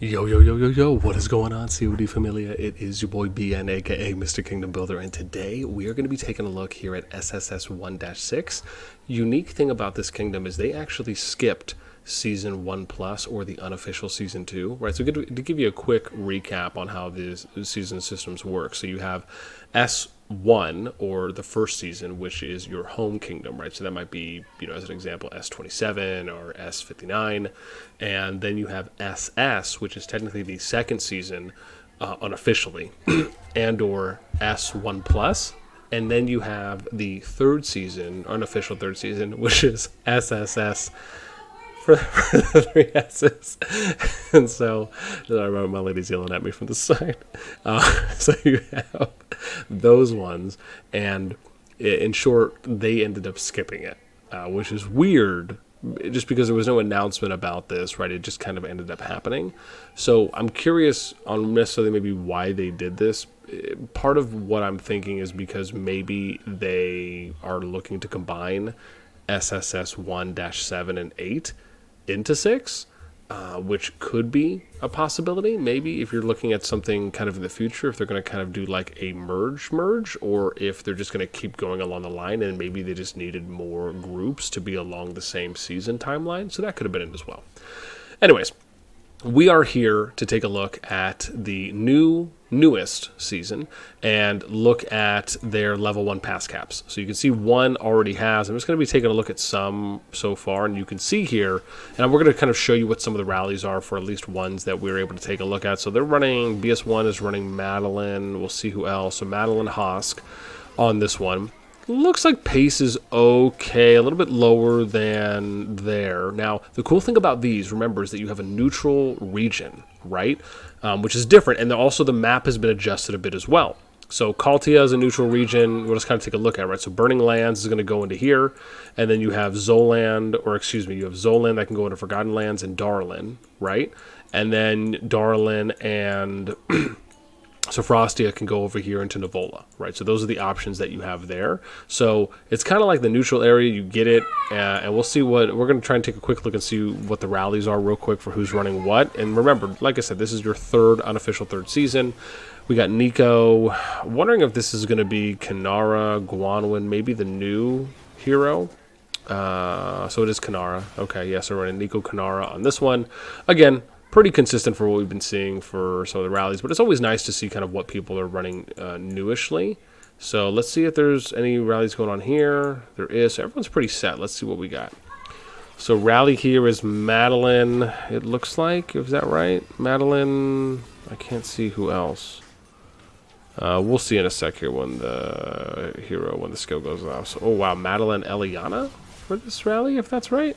Yo, yo, yo, yo, yo, what is going on, COD Familia? It is your boy BN, aka Mr. Kingdom Builder, and today we are going to be taking a look here at SSS1-6. Unique thing about this kingdom is they actually skipped Season 1 Plus, or the unofficial Season 2, right? So to give you a quick recap on how these season systems work. So you have S1, or the first season, which is your home kingdom, right? So that might be, as an example, S27 or S59. And then you have SS, which is technically the second season unofficially, and or S1 Plus. And then you have the third season, unofficial third season, which is SSS for the three S's. And so, I remember my lady's yelling at me from the side. So you have those ones, and in short, they ended up skipping it, which is weird, just because there was no announcement about this, right? It just kind of ended up happening. So I'm curious on necessarily maybe why they did this. Part of what I'm thinking is because maybe they are looking to combine SSS 1-7 and 8 into 6, which could be a possibility. Maybe if you're looking at something kind of in the future, if they're going to kind of do like a merge, or if they're just going to keep going along the line, and maybe they just needed more groups to be along the same season timeline. So that could have been it as well. Anyways, we are here to take a look at the newest season and look at their level 1 pass caps. So you can see one already has. I'm just going to be taking a look at some so far, and you can see here, and we're going to kind of show you what some of the rallies are for at least ones that we were able to take a look at. So they're running, BS1 is running Madeline. We'll see who else. So Madeline Hosk on this one. Looks like pace is okay, a little bit lower than there. Now, the cool thing about these, remember, is that you have a neutral region, right? Which is different, and also the map has been adjusted a bit as well. So Kaltia is a neutral region. We'll just kind of take a look at it, right? So Burning Lands is going to go into here, and then you have Zoland, you have Zoland that can go into Forgotten Lands and Darlin, right? And then Darlin and Frostia can go over here into Nivola, right? So those are the options that you have there. So it's kind of like the neutral area. You get it, and we'll see what we're going to try and take a quick look and see what the rallies are real quick for who's running what. And remember, like I said, this is your unofficial third season. We got Nico. Wondering if this is going to be Kanara, Guanwin, maybe the new hero. So it is Kanara. Okay, yeah, so we're running Nico Kanara on this one. Again, pretty consistent for what we've been seeing for some of the rallies, but it's always nice to see kind of what people are running newishly. So let's see if there's any rallies going on here. There is. So everyone's pretty set. Let's see what we got. So rally here is Madeline, it looks like. Is that right? Madeline. I can't see who else. We'll see in a sec here when the skill goes off. So, oh, wow. Madeline Eliana for this rally, if that's right.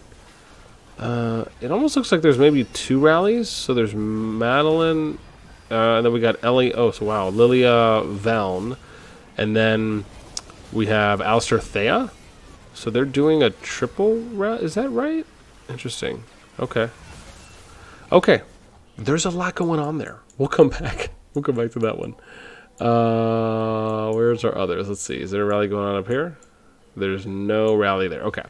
It almost looks like there's maybe two rallies. So there's Madeline, and then we got Ellie. Oh, so wow, Lilia Veln, and then we have Alistair Thea. So they're doing a triple rally. Is that right? Interesting. Okay. Okay. There's a lot going on there. We'll come back. We'll come back to that one. Where's our others? Let's see. Is there a rally going on up here? There's no rally there. Okay.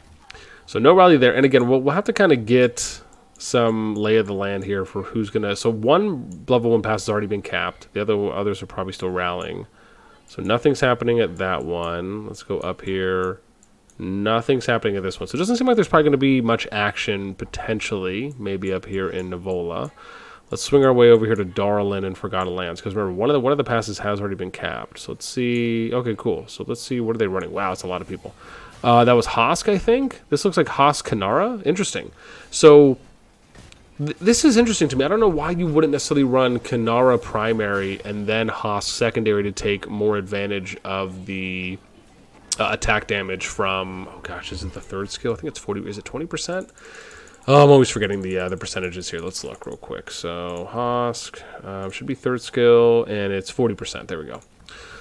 So no rally there. And again, we'll have to kind of get some lay of the land here for who's going to... So one level 1 pass has already been capped. The others are probably still rallying. So nothing's happening at that one. Let's go up here. Nothing's happening at this one. So it doesn't seem like there's probably going to be much action, potentially, maybe up here in Nivola. Let's swing our way over here to Darlin and Forgotten Lands. Because remember, one of the passes has already been capped. So let's see... Okay, cool. So let's see, what are they running? Wow, it's a lot of people. That was Hosk, I think. This looks like Hosk Kanara. Interesting. So this is interesting to me. I don't know why you wouldn't necessarily run Kanara primary and then Hosk secondary to take more advantage of the attack damage from... Oh gosh, is it the third skill? I think it's 40. Is it 20%? Oh, I'm always forgetting the percentages here. Let's look real quick. So Hosk should be third skill, and it's 40%. There we go.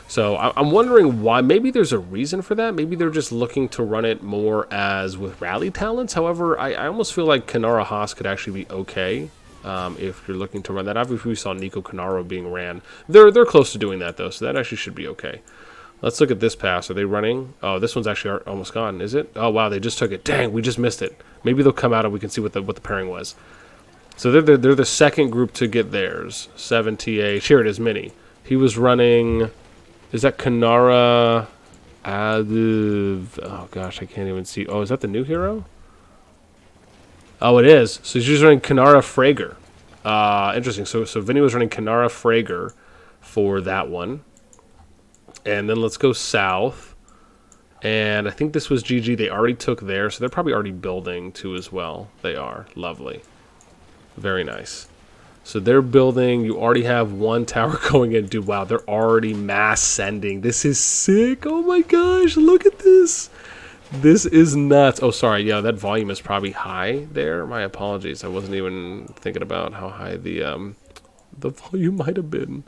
So I'm wondering why. Maybe there's a reason for that. Maybe they're just looking to run it more as with rally talents. However, I almost feel like Kanara Haas could actually be okay if you're looking to run that. Obviously, we saw Nico Kanara being ran. They're close to doing that, though, so that actually should be okay. Let's look at this pass. Are they running? Oh, this one's actually almost gone, is it? Oh, wow, they just took it. Dang, we just missed it. Maybe they'll come out and we can see what the pairing was. So they're the second group to get theirs. 7TA. Here it is, Mini. He was running. Is that Kanara? Oh gosh, I can't even see. Oh, is that the new hero? Oh, it is. So he's just running Kanara Frager. Interesting. So Vinny was running Kanara Frager for that one. And then let's go south. And I think this was GG. They already took there, so they're probably already building too as well. They are. Lovely. Very nice. So they're building. You already have one tower going in. Dude, wow, they're already mass sending. This is sick. Oh my gosh, look at this. This is nuts. Oh, sorry. Yeah, that volume is probably high there. My apologies. I wasn't even thinking about how high the volume might have been.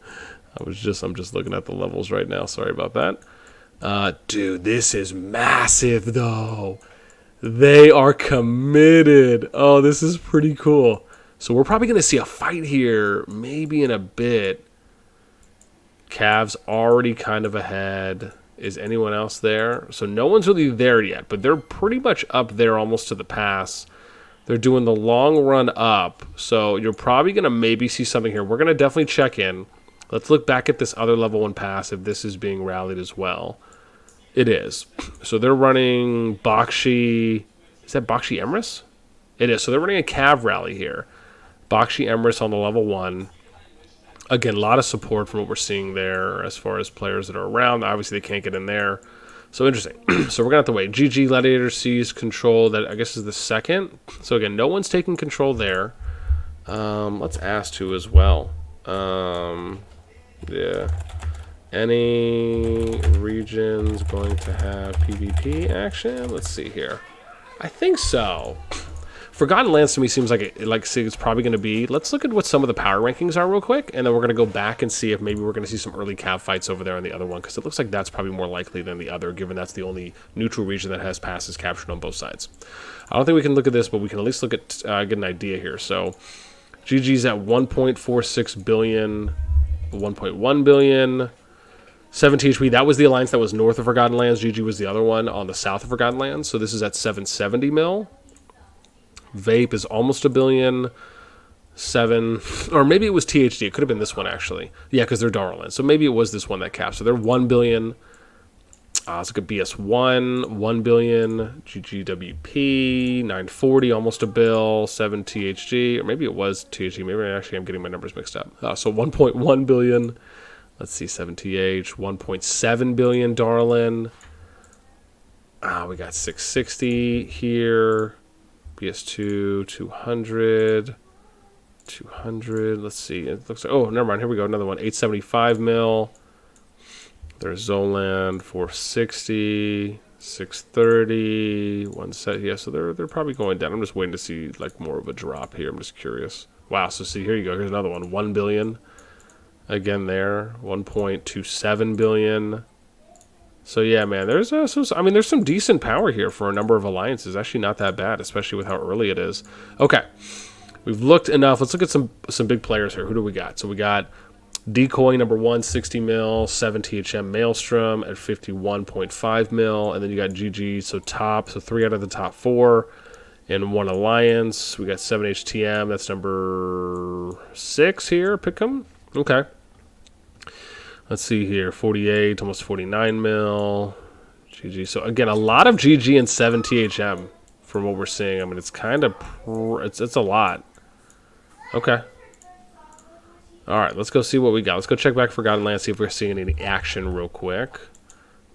I'm just looking at the levels right now. Sorry about that. Dude, this is massive though. They are committed. Oh, this is pretty cool. So we're probably going to see a fight here maybe in a bit. Cavs already kind of ahead. Is anyone else there? So no one's really there yet, but they're pretty much up there almost to the pass. They're doing the long run up. So you're probably going to maybe see something here. We're going to definitely check in. Let's look back at this other level 1 pass if this is being rallied as well. It is. So they're running Bakshi. Is that Bakshi Emrys? It is. So they're running a Cav rally here. Bakshi Emrys on the level 1. Again, a lot of support from what we're seeing there as far as players that are around. Obviously, they can't get in there. So interesting. So we're going to have to wait. GG Gladiator sees control. That I guess is the second. So again, no one's taking control there. Let's ask to as well. Yeah. Any regions going to have PvP action? Let's see here. I think so. Forgotten Lands to me seems like it's probably going to be. Let's look at what some of the power rankings are real quick, and then we're going to go back and see if maybe we're going to see some early Cav fights over there on the other one, because it looks like that's probably more likely than the other, given that's the only neutral region that has passes captured on both sides. I don't think we can look at this, but we can at least look at get an idea here. So GG's at 1.46 billion, 1.1 billion. 7 THP, that was the alliance that was north of Forgotten Lands. GG was the other one on the south of Forgotten Lands. So this is at 770 mil. Vape is almost a billion. 7, or maybe it was THD. It could have been this one, actually. Yeah, because they're Darland. So maybe it was this one that capped. So they're 1 billion. Let's look at BS1, 1 billion. GGWP, 940, almost a bill. 7 THG, or maybe it was THG. Maybe actually I'm getting my numbers mixed up. So 1.1 billion. Let's see, 7TH, 1.7 billion Darlin. We got 660 here. BS2, 200. 200. Let's see. It looks like, oh, never mind. Here we go. Another one. 875 mil. There's Zoland, 460. 630. One set. Yeah, so they're probably going down. I'm just waiting to see like more of a drop here. I'm just curious. Wow. So see, here you go. Here's another one. 1 billion. Again there, 1.27 billion. So yeah, man, there's some decent power here for a number of alliances. Actually, not that bad, especially with how early it is. Okay, we've looked enough. Let's look at some big players here. Who do we got? So we got Decoy number 1, 60 mil, 7 THM Maelstrom at 51.5 mil, and then you got GG. So 3 out of the top 4 in one alliance. We got 7HTM. That's number 6 here. Pick'em. Okay. Let's see here. 48, almost 49 mil. GG. So again, a lot of GG and 7 THM from what we're seeing. I mean, it's kind of it's a lot. Okay. All right, let's go see what we got. Let's go check back Forgotten Land, see if we're seeing any action real quick,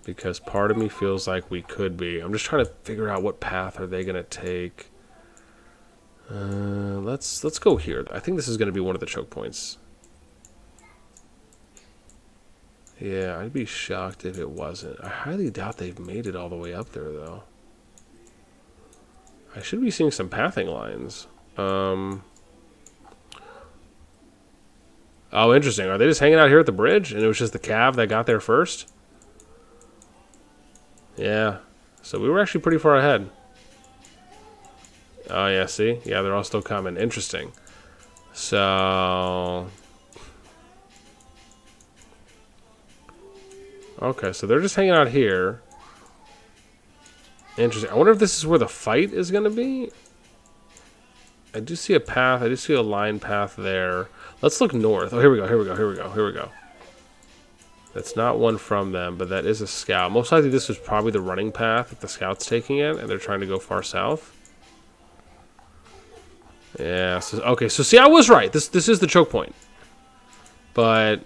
because part of me feels like we could be. I'm just trying to figure out what path are they gonna take. Let's go here. I think this is gonna be one of the choke points. Yeah, I'd be shocked if it wasn't. I highly doubt they've made it all the way up there, though. I should be seeing some pathing lines. Oh, interesting. Are they just hanging out here at the bridge? And it was just the Cav that got there first? Yeah. So we were actually pretty far ahead. Oh, yeah, see? Yeah, they're all still coming. Interesting. So... okay, so they're just hanging out here. Interesting. I wonder if this is where the fight is going to be. I do see a path. I do see a line path there. Let's look north. Oh, here we go. Here we go. Here we go. Here we go. That's not one from them, but that is a scout. Most likely this was probably the running path if the scout's taking it and they're trying to go far south. Yeah, so, okay, so see, I was right. This is the choke point. But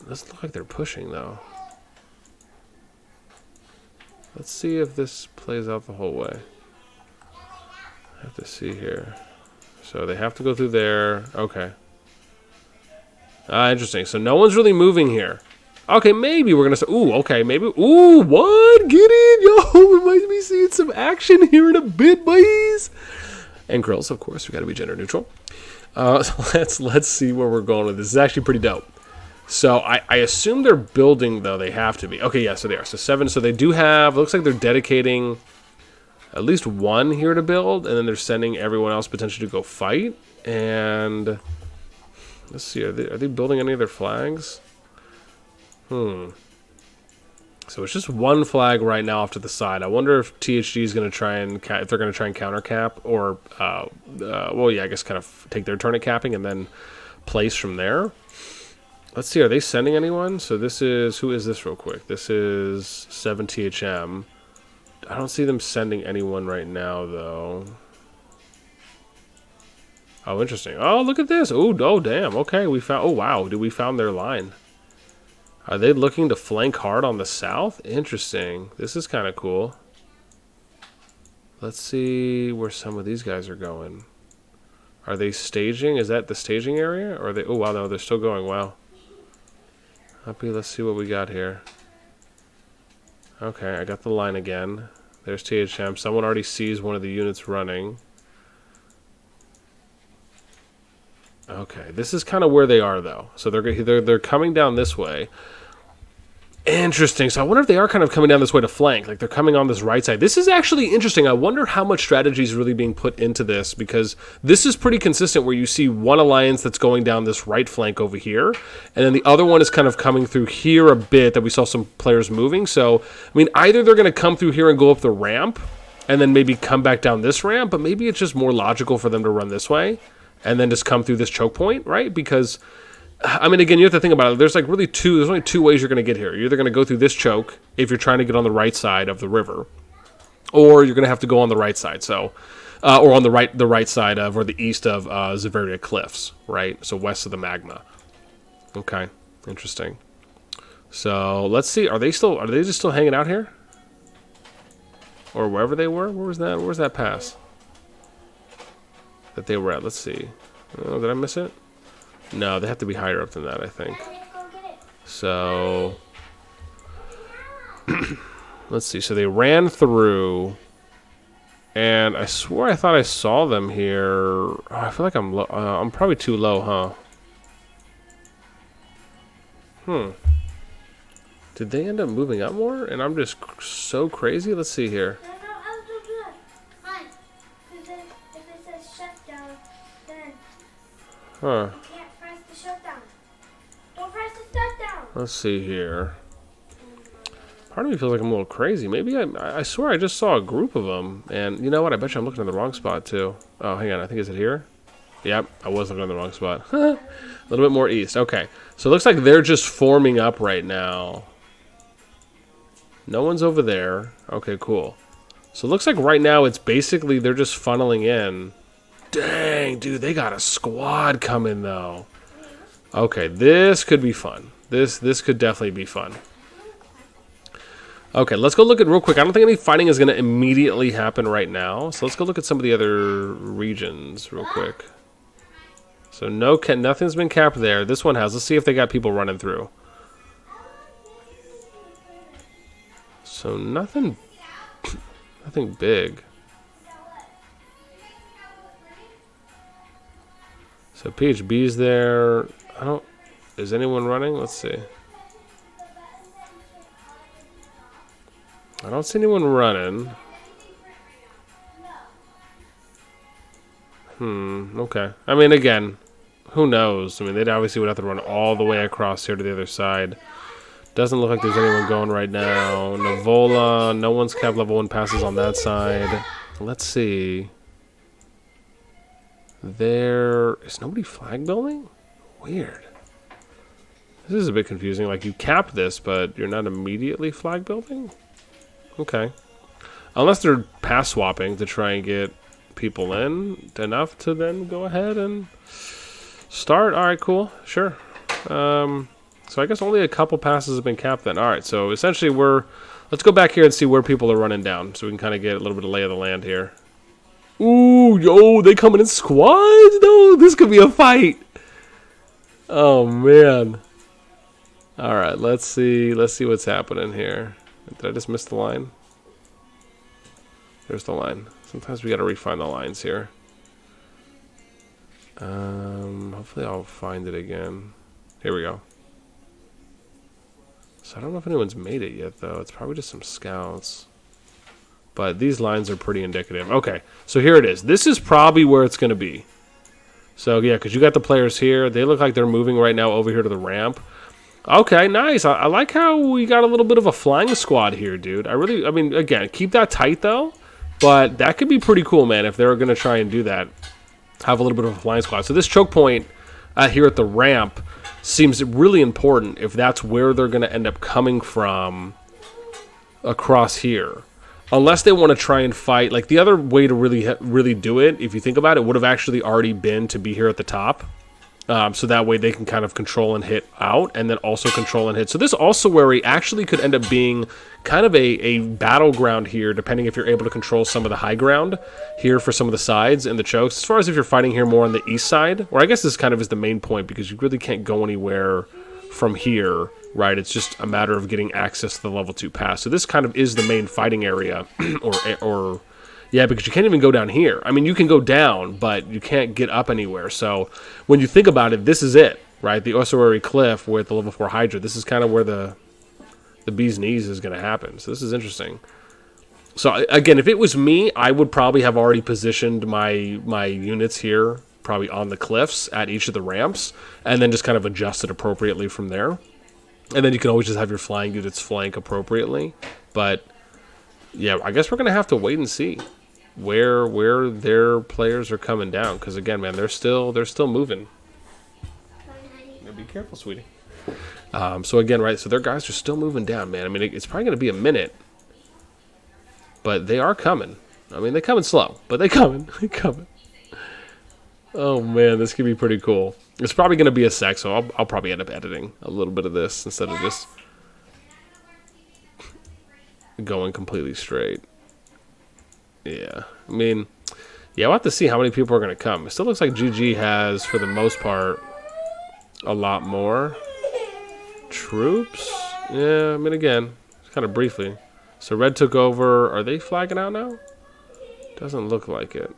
it doesn't look like they're pushing, though. Let's see if this plays out the whole way. I have to see here. So they have to go through there. Okay. Interesting. So no one's really moving here. Okay, maybe we're going to... Ooh, okay, maybe... Ooh, what? Get in, yo! We might be seeing some action here in a bit, boys! And girls, of course. We got to be gender neutral. So let's see where we're going with this. This is actually pretty dope. So I assume they're building, though. They have to be. Okay, yeah, so they are. So 7. So they do have... Looks like they're dedicating at least 1 here to build. And then they're sending everyone else potentially to go fight. And... Let's see, are they building any of their flags? So it's just 1 flag right now off to the side. I wonder if THG is going to try and if they're going to try and counter cap, or well, yeah, I guess kind of take their turn at capping and then place from there. Let's see, are they sending anyone? So this is, who is this real quick? This is 7THM. I don't see them sending anyone right now though. Oh, interesting. Oh, look at this. Oh, damn. Okay, we found... Oh, wow. Dude, we found their line. Are they looking to flank hard on the south? Interesting. This is kind of cool. Let's see where some of these guys are going. Are they staging? Is that the staging area? Or are they... Oh, wow, no, they're still going. Wow. Happy, let's see what we got here. Okay, I got the line again. There's THM. Someone already sees one of the units running. Okay, this is kind of where they are, though. So they're coming down this way. Interesting. So I wonder if they are kind of coming down this way to flank. Like, they're coming on this right side. This is actually interesting. I wonder how much strategy is really being put into this, because this is pretty consistent where you see one alliance that's going down this right flank over here, and then the other one is kind of coming through here a bit that we saw some players moving. So, I mean, either they're going to come through here and go up the ramp and then maybe come back down this ramp, but maybe it's just more logical for them to run this way and then just come through this choke point, right? Because, I mean, again, you have to think about it. There's like really there's only 2 ways you're going to get here. You're either going to go through this choke if you're trying to get on the right side of the river, or you're going to have to go on the right side. So, or on the right side of, or the east of Zavaria Cliffs, right? So west of the magma. Okay, interesting. So let's see. Are they just still hanging out here, or wherever they were? Where was that? Where was that pass that they were at? Let's see. Oh, did I miss it? No, they have to be higher up than that, I think. So, let's see. So they ran through, and I swore I thought I saw them here. Oh, I feel like I'm low. I'm probably too low, huh? Did they end up moving up more? And I'm just so crazy? Let's see here. Huh. Let's see here. Part of me feels like I'm a little crazy. Maybe I swear I just saw a group of them. And you know what? I bet you I'm looking in the wrong spot, too. Oh, hang on. I think, is it here? Yep, I was looking in the wrong spot. A little bit more east. Okay. So it looks like they're just forming up right now. No one's over there. Okay, cool. So it looks like right now it's basically they're just funneling in. Dang, dude, they got a squad coming, though. Okay, this could be fun. This could definitely be fun. Okay, let's go look at real quick. I don't think any fighting is going to immediately happen right now. So let's go look at some of the other regions real quick. So nothing's been capped there. This one has. Let's see if they got people running through. So nothing big. So PHB's there. Is anyone running? Let's see. I don't see anyone running. Okay. I mean, again, who knows? I mean, they'd obviously would have to run all the way across here to the other side. Doesn't look like there's anyone going right now. Navola, no one's kept level 1 passes on that side. Let's see. There is nobody flag building? Weird. This is a bit confusing. Like, you cap this, but you're not immediately flag building? Okay. Unless they're pass swapping to try and get people in enough to then go ahead and start. Alright, cool. Sure. So I guess only a couple passes have been capped then. Alright, so essentially let's go back here and see where people are running down so we can kind of get a little bit of lay of the land here. Ooh, yo, they coming in squads? No, this could be a fight. Oh, man. Alright, let's see what's happening here. Did I just miss the line? There's the line. Sometimes we gotta refine the lines here. Hopefully I'll find it again. Here we go. So I don't know if anyone's made it yet, though. It's probably just some scouts. But these lines are pretty indicative. Okay, so here it is. This is probably where it's going to be. So, yeah, because you got the players here. They look like they're moving right now over here to the ramp. Okay, nice. I like how we got a little bit of a flying squad here, dude. I mean, again, keep that tight, though. But that could be pretty cool, man, if they're going to try and do that. Have a little bit of a flying squad. So this choke point here at the ramp seems really important if that's where they're going to end up coming from across here. Unless they want to try and fight. Like, the other way to really do it, if you think about it, would have actually already been to be here at the top. So that way they can kind of control and hit out, and then also control and hit. So this ossuary actually could end up being kind of a battleground here, depending if you're able to control some of the high ground here for some of the sides and the chokes. As far as if you're fighting here more on the east side, or I guess this kind of is the main point, because you really can't go anywhere from here, right? It's just a matter of getting access to the level 2 pass. So this kind of is the main fighting area, or yeah, because you can't even go down here. I mean, you can go down, but you can't get up anywhere. So when you think about it, this is it, right? The ossuary cliff with the level 4 Hydra. This is kind of where the bee's knees is going to happen. So this is interesting. So again, if it was me, I would probably have already positioned my units here, probably on the cliffs at each of the ramps, and then just kind of adjust it appropriately from there. And then you can always just have your flying units flank appropriately. But yeah, I guess we're going to have to wait and see where their players are coming down, because again, man, they're still moving. Now be careful, sweetie. So again, right, so their guys are still moving down, man. I mean, it's probably going to be a minute, but they are coming. I mean, they're coming slow, but they're coming. They're coming. Oh man, this could be pretty cool. It's probably going to be a sec, so I'll probably end up editing a little bit of this instead of just going completely straight. Yeah, I mean, yeah, we'll have to see how many people are going to come. It still looks like GG has, for the most part, a lot more troops. Yeah, I mean, again, kind of briefly. So Red took over. Are they flagging out now? Doesn't look like it.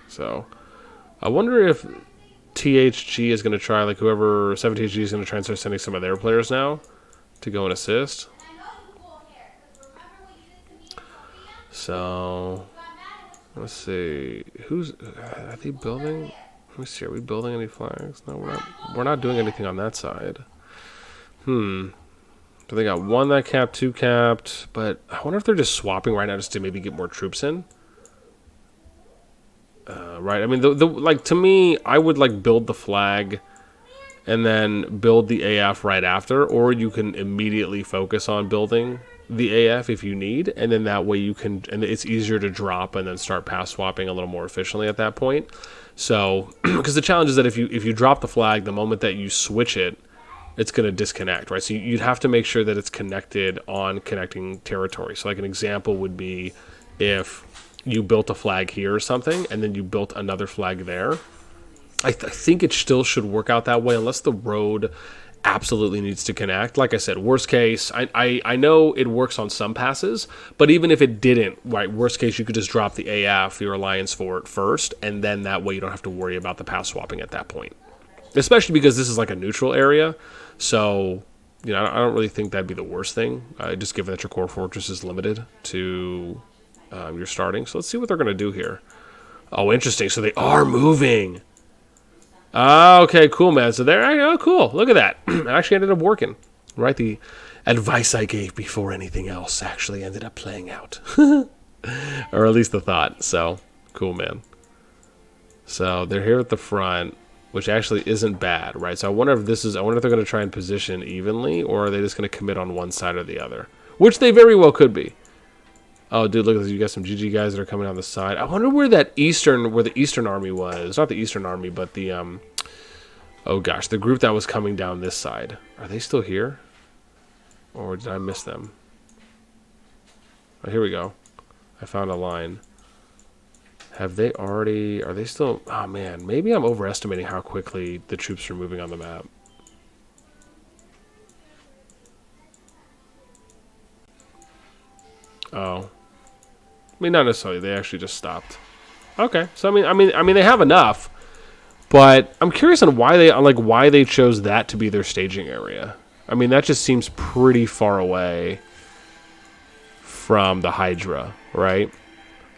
So I wonder if THG is going to try, like whoever 7THG is going to try and start sending some of their players now to go and assist. So let's see, are they building? Let me see, are we building any flags? No, we're not doing anything on that side. So they got one that capped, two capped, but I wonder if they're just swapping right now just to maybe get more troops in. Right, I mean, like, to me, I would like build the flag and then build the AF right after, or you can immediately focus on building the AF if you need, and then that way you can, and it's easier to drop and then start pass swapping a little more efficiently at that point. So, because the challenge is that if you drop the flag, the moment that you switch it, it's going to disconnect, right? So you'd have to make sure that it's connected on connecting territory. So like an example would be if you built a flag here or something, and then you built another flag there. I think it still should work out that way, unless the road absolutely needs to connect. Like I said, worst case, I know it works on some passes, but even if it didn't, right, worst case, you could just drop the AF, your alliance for it first, and then that way you don't have to worry about the pass swapping at that point. Especially because this is like a neutral area, so you know, I don't really think that'd be the worst thing, just given that your core fortress is limited to your starting. So let's see what they're going to do here. Oh, interesting. So they are moving. Okay, cool, man. So they're, oh, cool. Look at that. It actually ended up working. Right? The advice I gave before anything else actually ended up playing out. Or at least the thought. So, cool, man. So they're here at the front, which actually isn't bad, right? So I wonder if they're going to try and position evenly, or are they just going to commit on one side or the other, which they very well could be. Oh, dude, look at this. You got some GG guys that are coming down the side. I wonder where the Eastern Army was. Not the Eastern Army, but the, oh gosh, the group that was coming down this side. Are they still here? Or did I miss them? Oh, here we go. I found a line. Are they still, oh man, maybe I'm overestimating how quickly the troops are moving on the map. Oh. I mean, not necessarily. They actually just stopped. Okay, so I mean, they have enough, but I'm curious on why they chose that to be their staging area. I mean, that just seems pretty far away from the Hydra, right?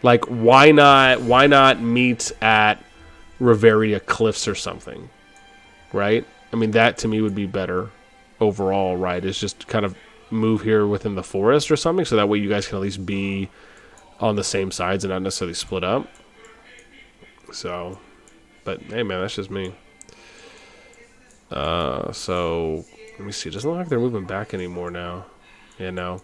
Like, why not meet at Riveria Cliffs or something, right? I mean, that to me would be better overall, right? Is just kind of move here within the forest or something, so that way you guys can at least be on the same sides and not necessarily split up. So, but hey man, that's just me. So let me see. It doesn't look like they're moving back anymore now. Yeah, no.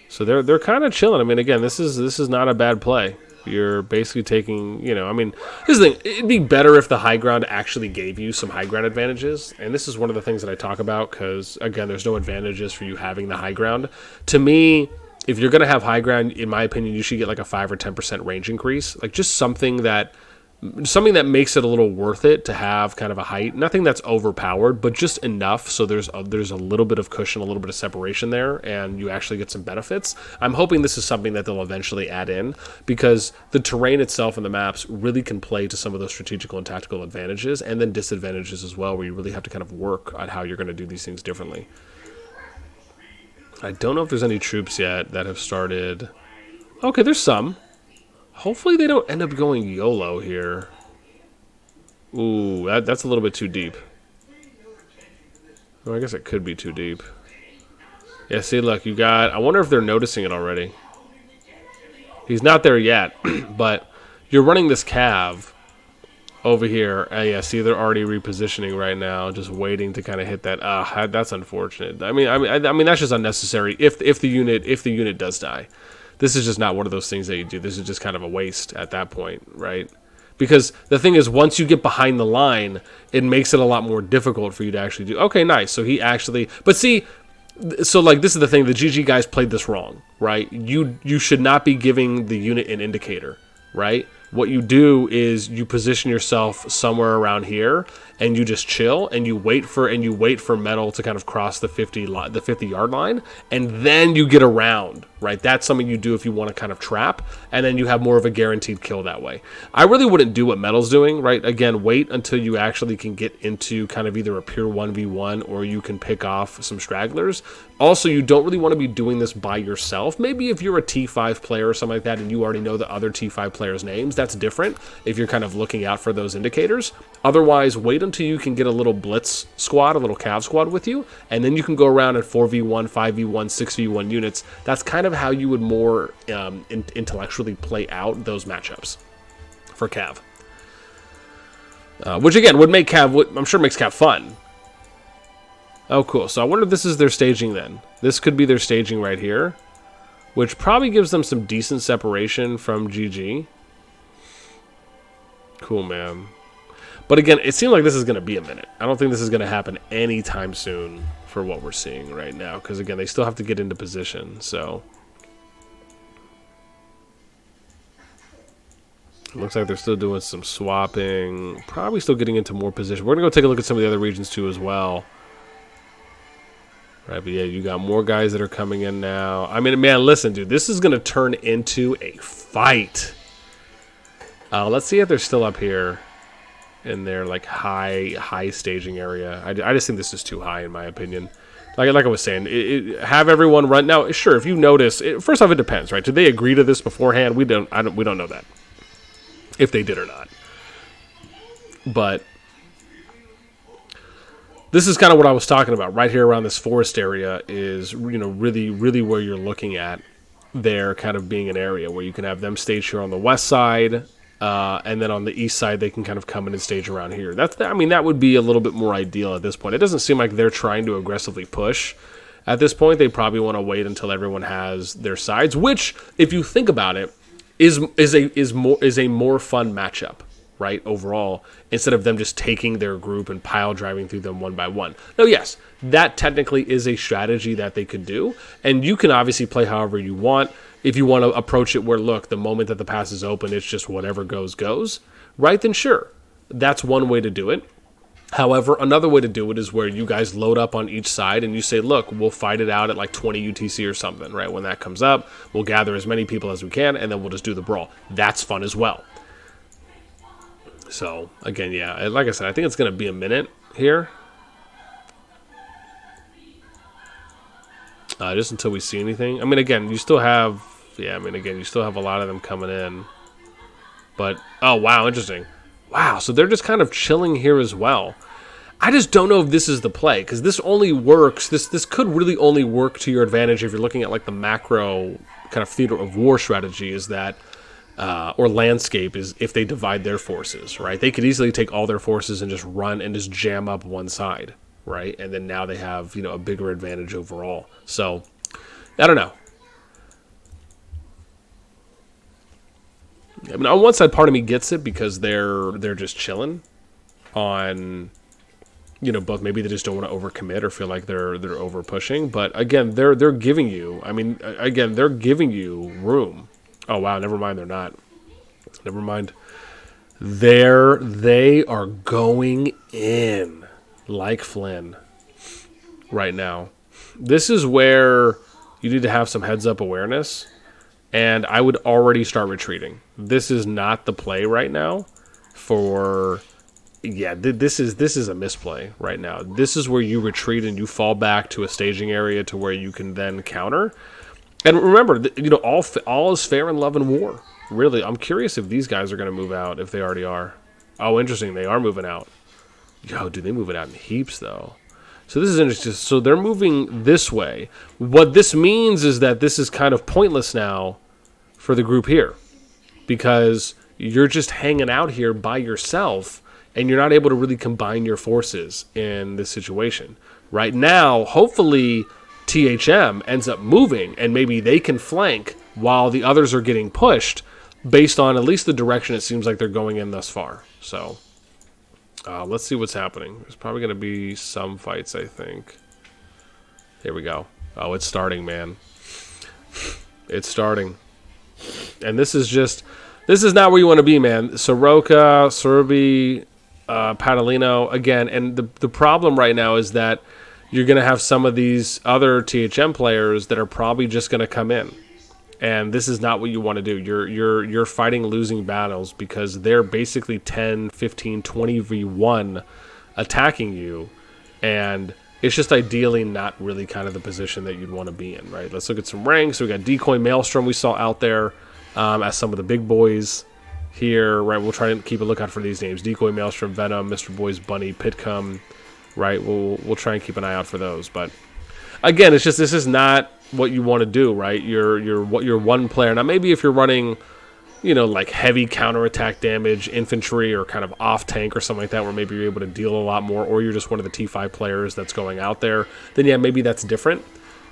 So they're kind of chilling. I mean, again, this is not a bad play. You're basically taking, I mean, this is the thing. It'd be better if the high ground actually gave you some high ground advantages. And this is one of the things that I talk about because, again, there's no advantages for you having the high ground. To me, if you're going to have high ground, in my opinion, you should get like a 5 or 10% range increase. Like just something that makes it a little worth it to have kind of a height. Nothing that's overpowered, but just enough so there's a little bit of cushion, a little bit of separation there, and you actually get some benefits. I'm hoping this is something that they'll eventually add in, because the terrain itself and the maps really can play to some of those strategical and tactical advantages, and then disadvantages as well, where you really have to kind of work on how you're going to do these things differently. I don't know if there's any troops yet that have started. Okay, there's some. Hopefully they don't end up going YOLO here. Ooh, that's a little bit too deep. Oh, I guess it could be too deep. Yeah, see, look, you got... I wonder if they're noticing it already. He's not there yet, but you're running this cav over here. Yeah, see, they're already repositioning right now, just waiting to kind of hit that. That's unfortunate. I mean, that's just unnecessary. If the unit does die, this is just not one of those things that you do. This is just kind of a waste at that point, right? Because the thing is, once you get behind the line, it makes it a lot more difficult for you to actually do. Okay, nice. So he actually, but see. So, like, this is the thing. The GG guys played this wrong, right? You should not be giving the unit an indicator, right? What you do is you position yourself somewhere around here, and you just chill, and you wait for metal to kind of cross the 50-yard line, and then you get around, right? That's something you do if you want to kind of trap, and then you have more of a guaranteed kill that way. I really wouldn't do what metal's doing, right? Again, wait until you actually can get into kind of either a pure 1v1, or you can pick off some stragglers. Also, you don't really want to be doing this by yourself. Maybe if you're a T5 player or something like that, and you already know the other T5 players' names, that's different if you're kind of looking out for those indicators. Otherwise, wait until you can get a little blitz squad, a little cav squad with you, and then you can go around in 4v1, 5v1, 6v1 units. That's kind of how you would more intellectually play out those matchups for cav. Which, again, would make cav, I'm sure makes cav fun. Oh, cool. So I wonder if this is their staging then. This could be their staging right here, which probably gives them some decent separation from GG. Cool, man. But again, it seems like this is going to be a minute. I don't think this is going to happen anytime soon for what we're seeing right now, because again, they still have to get into position. So it looks like they're still doing some swapping, probably still getting into more position. We're going to go take a look at some of the other regions too as well. Right, but yeah, you got more guys that are coming in now. I mean, man, listen, dude, this is going to turn into a fight. Let's see if they're still up here in their like high staging area. I just think this is too high in my opinion. Like I was saying, have everyone run now. Sure, if you notice, first off, it depends, right? Did they agree to this beforehand? We don't know that, if they did or not. But this is kind of what I was talking about right here around this forest area is, really where you're looking at there kind of being an area where you can have them staged here on the west side, And then on the east side, they can kind of come in and stage around here. I mean, that would be a little bit more ideal at this point. It doesn't seem like they're trying to aggressively push at this point. They probably want to wait until everyone has their sides, which, if you think about it, is a more fun matchup, right? Overall, instead of them just taking their group and pile driving through them one by one. Now, yes, that technically is a strategy that they could do, and you can obviously play however you want. If you want to approach it where, look, the moment that the pass is open, it's just whatever goes, right? Then sure, that's one way to do it. However, another way to do it is where you guys load up on each side and you say, look, we'll fight it out at like 20 UTC or something, right? When that comes up, we'll gather as many people as we can, and then we'll just do the brawl. That's fun as well. So, again, yeah, like I said, I think it's going to be a minute here. Just until we see anything. I mean, again, you still have... Yeah, I mean, again, you still have a lot of them coming in. But, oh, wow, interesting. Wow, so they're just kind of chilling here as well. I just don't know if this is the play, because this only works, this could really only work to your advantage if you're looking at like the macro kind of theater of war strategy, is that, or landscape, is if they divide their forces, right? They could easily take all their forces and just run and just jam up one side, right? And then now they have, you know, a bigger advantage overall. So, I don't know. I mean, on one side, part of me gets it because they're just chilling on, you know, both. Maybe they just don't want to overcommit or feel like they're over pushing. But again, they're giving you. I mean, again, they're giving you room. Oh wow, never mind. They're not. Never mind. They are going in like Flynn right now. This is where you need to have some heads up awareness. And I would already start retreating. This is not the play right now for... Yeah, this is a misplay right now. This is where you retreat and you fall back to a staging area to where you can then counter. And remember, you know, all is fair in love and war. Really, I'm curious if these guys are going to move out, if they already are. Oh, interesting, they are moving out. Yo, dude, they moving out in heaps, though. So this is interesting. So they're moving this way. What this means is that this is kind of pointless now for the group here, because you're just hanging out here by yourself and you're not able to really combine your forces in this situation. Right now, hopefully THM ends up moving and maybe they can flank while the others are getting pushed based on at least the direction it seems like they're going in thus far. So... let's see what's happening. There's probably going to be some fights, I think. Here we go. Oh, it's starting, man. It's starting. And this is not where you want to be, man. Soroka, Serbi, Padalino, again. And the problem right now is that you're going to have some of these other THM players that are probably just going to come in. And this is not what you want to do. You're fighting losing battles because they're basically 10, 15, 20v1 attacking you. And it's just ideally not really kind of the position that you'd want to be in, right? Let's look at some ranks. So we got Decoy Maelstrom we saw out there as some of the big boys here, right? We'll try and keep a lookout for these names. Decoy Maelstrom, Venom, Mr. Boys, Bunny, Pitcom, right? We'll try and keep an eye out for those. But again, it's just this is not what you want to do, right? You're one player. Now, maybe if you're running, you know, like heavy counterattack damage, infantry, or kind of off tank or something like that, where maybe you're able to deal a lot more, or you're just one of the T5 players that's going out there, then yeah, maybe that's different.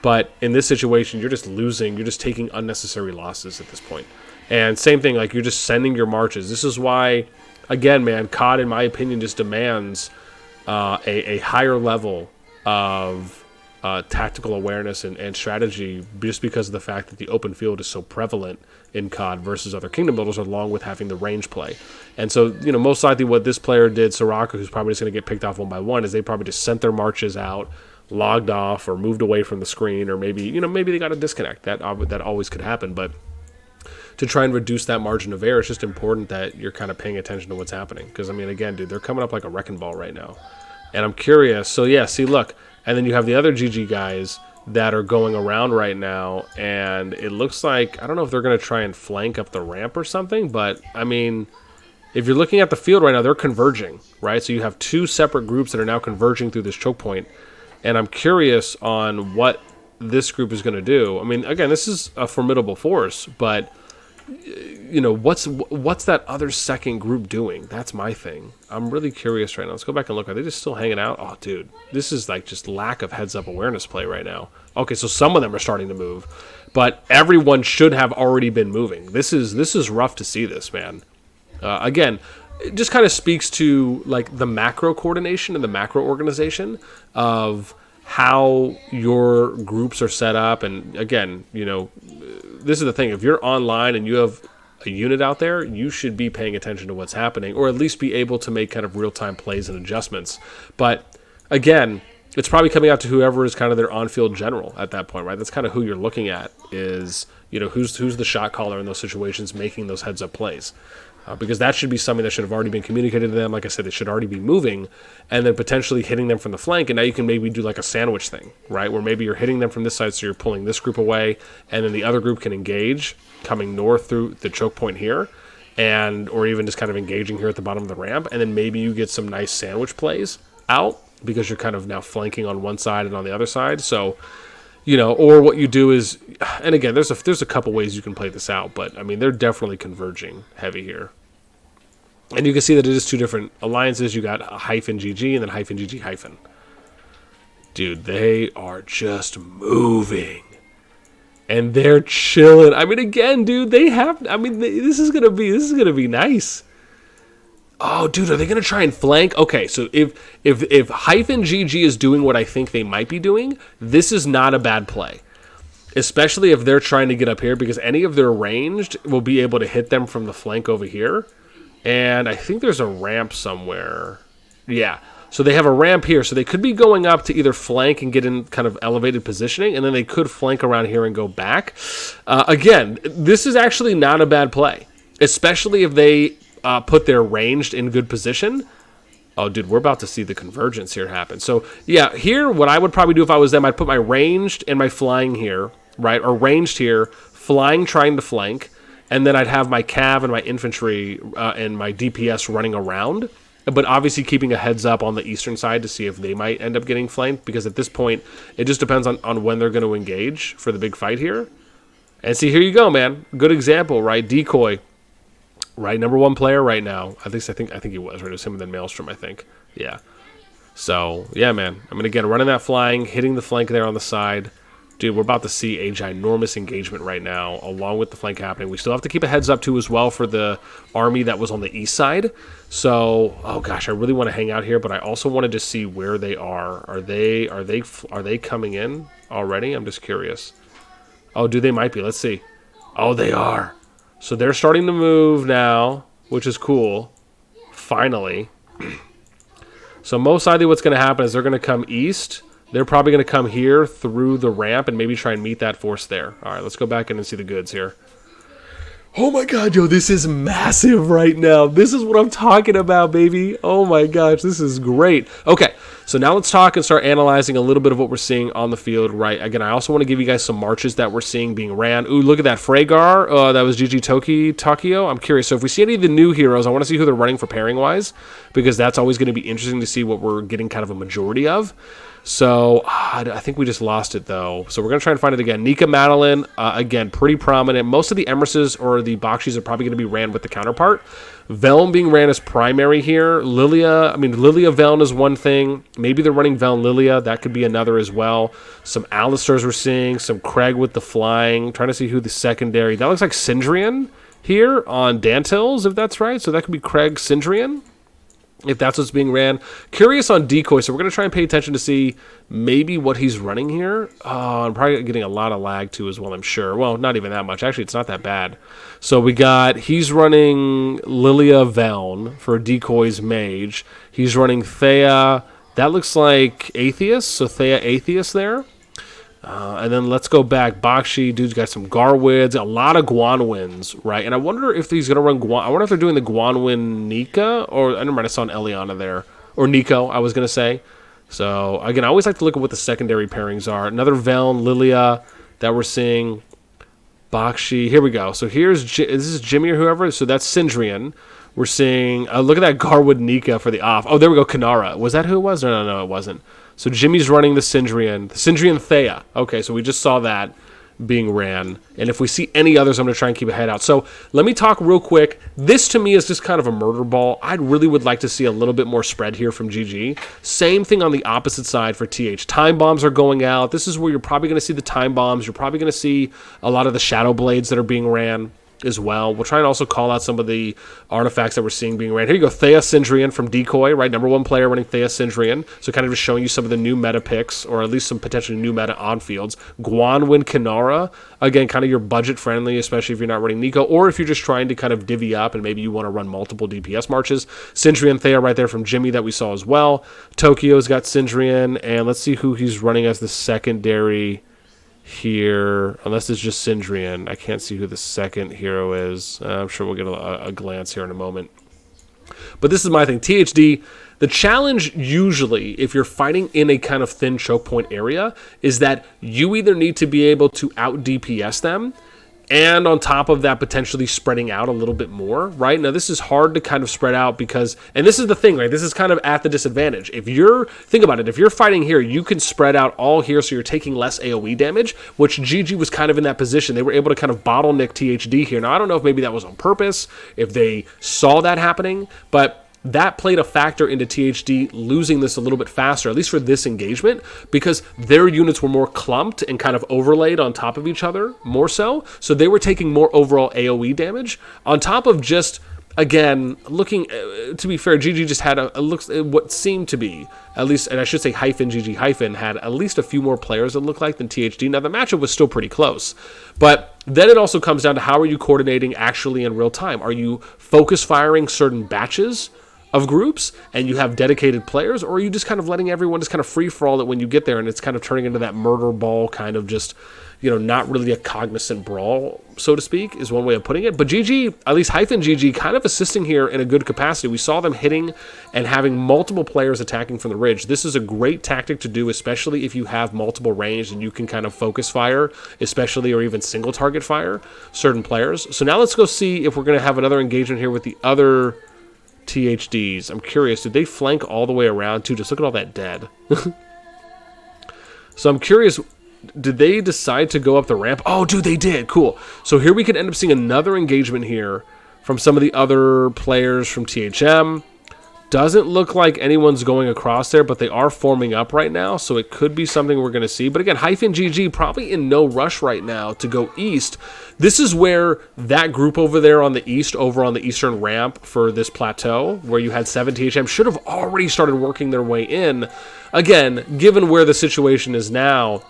But in this situation, you're just losing. You're just taking unnecessary losses at this point. And same thing, like you're just sending your marches. This is why, again, man, CoD, in my opinion, just demands a higher level of tactical awareness and strategy, just because of the fact that the open field is so prevalent in CoD versus other kingdom builders, along with having the range play. And so, you know, most likely what this player did, Soraka, who's probably just going to get picked off one by one, is they probably just sent their marches out, logged off, or moved away from the screen, or maybe, you know, maybe they got a disconnect. That always could happen. But to try and reduce that margin of error, it's just important that you're kind of paying attention to what's happening. Because, I mean, again, dude, they're coming up like a wrecking ball right now. And I'm curious. So, yeah, see, look. And then you have the other GG guys that are going around right now. And it looks like, I don't know if they're going to try and flank up the ramp or something. But, I mean, if you're looking at the field right now, they're converging, right? So you have two separate groups that are now converging through this choke point. And I'm curious on what this group is going to do. I mean, again, this is a formidable force, but you know, what's that other second group doing? That's my thing. I'm really curious right now. Let's go back and look. Are they just still hanging out? Oh, dude, this is like just lack of heads-up awareness play right now. Okay, so some of them are starting to move, but everyone should have already been moving. This is rough to see this, man. Again, it just kind of speaks to like the macro coordination and the macro organization of how your groups are set up. And again, you know, this is the thing. If you're online and you have a unit out there, you should be paying attention to what's happening, or at least be able to make kind of real-time plays and adjustments. But again, it's probably coming out to whoever is kind of their on-field general at that point, right? That's kind of who you're looking at is, you know, who's the shot caller in those situations making those heads-up plays. Because that should be something that should have already been communicated to them. Like I said, they should already be moving and then potentially hitting them from the flank. And now you can maybe do like a sandwich thing, right? Where maybe you're hitting them from this side, so you're pulling this group away, and then the other group can engage coming north through the choke point here, and or even just kind of engaging here at the bottom of the ramp. And then maybe you get some nice sandwich plays out because you're kind of now flanking on one side and on the other side. So, you know, or what you do is, and again, there's a couple ways you can play this out, but I mean, they're definitely converging heavy here. And you can see that it is two different alliances. You got a -GG and then -GG-. Dude, they are just moving. And they're chilling. I mean, again, dude, this is gonna be nice. Oh, dude, are they gonna try and flank? Okay, so if -GG is doing what I think they might be doing, this is not a bad play. Especially if they're trying to get up here, because any of their ranged will be able to hit them from the flank over here. And I think there's a ramp somewhere. Yeah. So they have a ramp here. So they could be going up to either flank and get in kind of elevated positioning, and then they could flank around here and go back. Again, this is actually not a bad play, especially if they put their ranged in good position. Oh, dude, we're about to see the convergence here happen. So, yeah, here, what I would probably do if I was them, I'd put my ranged and my flying here, right? Or ranged here, flying, trying to flank. And then I'd have my cav and my infantry and my DPS running around, but obviously keeping a heads up on the eastern side to see if they might end up getting flanked, because at this point, it just depends on when they're going to engage for the big fight here. And see, here you go, man. Good example, right? Decoy, right? Number one player right now. I think he was, right? It was him and then Maelstrom, I think. Yeah. So, yeah, man. I mean, again, running that flying, hitting the flank there on the side. Dude, we're about to see a ginormous engagement right now, along with the flank happening. We still have to keep a heads up, too, as well, for the army that was on the east side. So, oh gosh, I really want to hang out here, but I also wanted to see where they are. Are they coming in already? I'm just curious. Oh, dude, they might be. Let's see. Oh, they are. So they're starting to move now, which is cool. Finally. So most likely what's going to happen is they're going to come east. They're probably going to come here through the ramp and maybe try and meet that force there. All right, let's go back in and see the goods here. Oh my god, yo, this is massive right now. This is what I'm talking about, baby. Oh my gosh, this is great. Okay, so now let's talk and start analyzing a little bit of what we're seeing on the field, right? Again, I also want to give you guys some marches that we're seeing being ran. Ooh, look at that Freygar. That was GG Tokyo. I'm curious. So if we see any of the new heroes, I want to see who they're running for pairing-wise, because that's always going to be interesting to see what we're getting kind of a majority of. So, I think we just lost it, though. So we're going to try and find it again. Nika Madeline, again, pretty prominent. Most of the Emresses or the Bakshis are probably going to be ran with the counterpart. Veln being ran as primary here. Lilia Veln is one thing. Maybe they're running Veln Lilia. That could be another as well. Some Alistairs we're seeing. Some Craig with the flying. Trying to see who the secondary. That looks like Sindrian here on Dantils, if that's right. So that could be Craig Sindrian, if that's what's being ran. Curious on Decoy, so we're going to try and pay attention to see maybe what he's running here. I'm probably getting a lot of lag too as well, I'm sure. Well, not even that much. Actually, it's not that bad. So he's running Lilia Veln for Decoy's Mage. He's running Thea. That looks like Atheist, so Thea Atheist there. And then let's go back. Bakshi, dude's got some Garwids, a lot of Guanwins, right? And I wonder if he's going to run I wonder if they're doing the Guanwin Nika, or I never mind, I saw an Eliana there. Or Nico, I was going to say. So, again, I always like to look at what the secondary pairings are. Another Veln, Lilia that we're seeing. Bakshi, here we go. So this is Jimmy or whoever. So that's Sindrian. We're seeing, look at that Garwood Nika for the off. Oh, there we go, Kanara. Was that who it was? No, it wasn't. So Jimmy's running the Sindrian Thea. Okay, so we just saw that. being ran. And if we see any others, I'm going to try and keep a head out. So let me talk real quick. This to me is just kind of a murder ball. I really would like to see a little bit more spread here from GG. Same thing on the opposite side for TH. Time bombs are going out. This is where you're probably going to see the time bombs. You're probably going to see a lot of the shadow blades that are being ran as well. We'll try and also call out some of the artifacts that we're seeing being ran. Here you go, Thea Syndrian from Decoy, right? #1 player running Thea Syndrian. So kind of just showing you some of the new meta picks, or at least some potentially new meta on fields. Guanwin Kinara, again, kind of your budget friendly, especially if you're not running Nico, or if you're just trying to kind of divvy up and maybe you want to run multiple DPS marches. Syndrian Thea right there from Jimmy that we saw as well. Tokyo's got Syndrian, and let's see who he's running as the secondary here, unless it's just Syndrian. I can't see who the second hero is. I'm sure we'll get a glance here in a moment. But this is my thing. THD, the challenge usually, if you're fighting in a kind of thin choke point area, is that you either need to be able to out DPS them, and on top of that, potentially spreading out a little bit more, right? Now, this is hard to kind of spread out because, and this is the thing, right? This is kind of at the disadvantage. Think about it, if you're fighting here, you can spread out all here, so you're taking less AoE damage, which GG was kind of in that position. They were able to kind of bottleneck THD here. Now, I don't know if maybe that was on purpose, if they saw that happening, but that played a factor into THD losing this a little bit faster, at least for this engagement, because their units were more clumped and kind of overlaid on top of each other, more so. So they were taking more overall AoE damage, on top of just, again, looking, to be fair, GG just had what seemed to be, at least, and I should say -GG- had at least a few more players it looked like than THD. Now, the matchup was still pretty close, but then it also comes down to how are you coordinating actually in real time? Are you focus firing certain batches of groups and you have dedicated players, or are you just kind of letting everyone just kind of free for all it when you get there, and it's kind of turning into that murder ball kind of just, not really a cognizant brawl, so to speak, is one way of putting it. But GG, at least -GG, kind of assisting here in a good capacity. We saw them hitting and having multiple players attacking from the ridge. This is a great tactic to do, especially if you have multiple range and you can kind of focus fire, especially, or even single target fire certain players. So now let's go see if we're going to have another engagement here with the other THDs. I'm curious, did they flank all the way around too? Just look at all that dead. So I'm curious, did they decide to go up the ramp? Oh, dude, they did. Cool. So here we could end up seeing another engagement here from some of the other players from THM. Doesn't look like anyone's going across there, but they are forming up right now, so it could be something we're going to see. But again, -GG probably in no rush right now to go east. This is where that group over there on the east, over on the eastern ramp for this plateau, where you had 7 THM, should have already started working their way in. Again, given where the situation is now,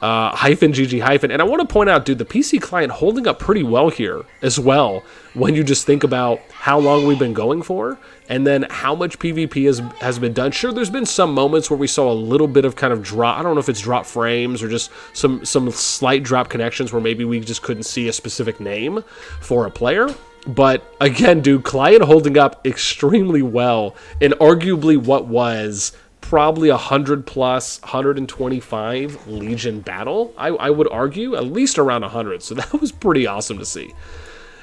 -GG-, and I want to point out, dude, the PC client holding up pretty well here as well, when you just think about how long we've been going for, and then how much PvP has been done. Sure, there's been some moments where we saw a little bit of kind of drop, I don't know if it's drop frames or just some slight drop connections where maybe we just couldn't see a specific name for a player. But again, dude, client holding up extremely well in arguably what was probably 100 plus, 125 Legion battle. I would argue at least around 100. So that was pretty awesome to see.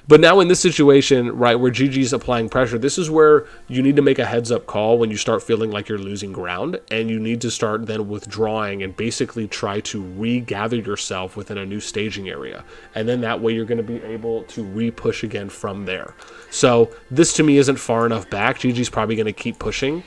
But now in this situation, right, where GG's applying pressure, this is where you need to make a heads-up call when you start feeling like you're losing ground, and you need to start then withdrawing and basically try to regather yourself within a new staging area. And then that way you're going to be able to re-push again from there. So this to me isn't far enough back. GG's probably going to keep pushing.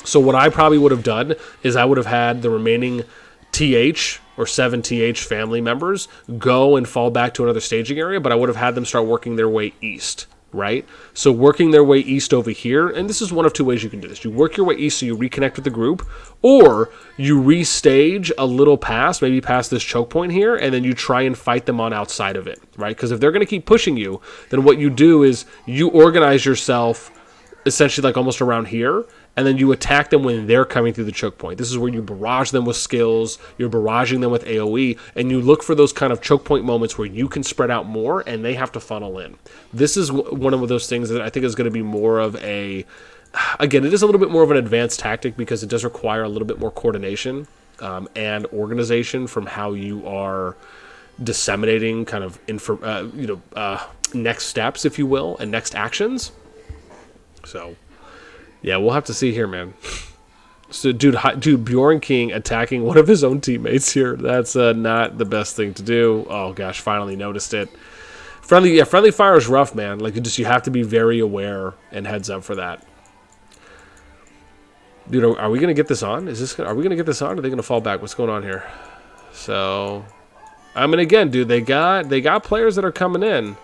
So what I probably would have done is I would have had the remaining TH or 7 TH family members go and fall back to another staging area, but I would have had them start working their way east, right? So working their way east over here, and this is one of two ways you can do this. You work your way east so you reconnect with the group, or you restage a little past, maybe past this choke point here, and then you try and fight them on outside of it, right? Because if they're going to keep pushing you, then what you do is you organize yourself essentially like almost around here, and then you attack them when they're coming through the choke point. This is where you barrage them with skills, you're barraging them with AoE, and you look for those kind of choke point moments where you can spread out more and they have to funnel in. This is one of those things that I think is going to be more of a, again, it is a little bit more of an advanced tactic because it does require a little bit more coordination and organization from how you are disseminating kind of next steps, if you will, and next actions. So yeah, we'll have to see here, man. So, dude, Bjorn King attacking one of his own teammates here. That's not the best thing to do. Oh gosh, finally noticed it. Friendly fire is rough, man. Like you have to be very aware and heads up for that. Dude, are we gonna get this on? Are we gonna get this on? Or are they gonna fall back? What's going on here? So, I mean, again, dude, they got players that are coming in.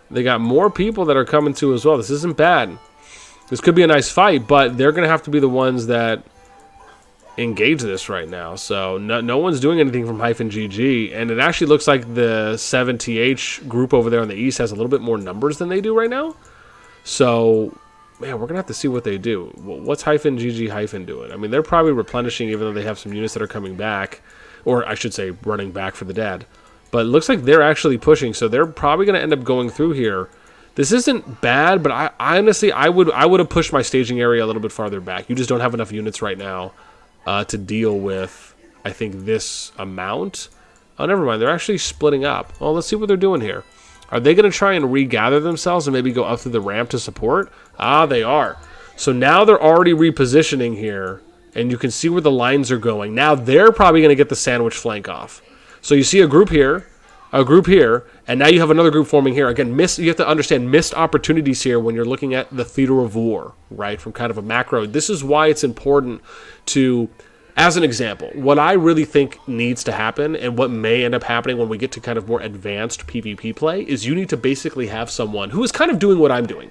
They got more people that are coming to as well. This isn't bad. This could be a nice fight, but they're going to have to be the ones that engage this right now. So no one's doing anything from -GG, and it actually looks like the 7TH group over there on the east has a little bit more numbers than they do right now. So, man, we're going to have to see what they do. What's -GG doing? I mean, they're probably replenishing even though they have some units that are coming back, or I should say running back for the dad. But it looks like they're actually pushing, so they're probably going to end up going through here. This isn't bad, but I honestly, I would have pushed my staging area a little bit farther back. You just don't have enough units right now to deal with, I think, this amount. Oh, never mind. They're actually splitting up. Well, let's see what they're doing here. Are they going to try and regather themselves and maybe go up through the ramp to support? Ah, they are. So now they're already repositioning here, and you can see where the lines are going. Now they're probably going to get the sandwich flank off. So you see a group here, and now you have another group forming here. Again, you have to understand missed opportunities here when you're looking at the theater of war, right, from kind of a macro. This is why it's important to, as an example, what I really think needs to happen and what may end up happening when we get to kind of more advanced PvP play is you need to basically have someone who is kind of doing what I'm doing,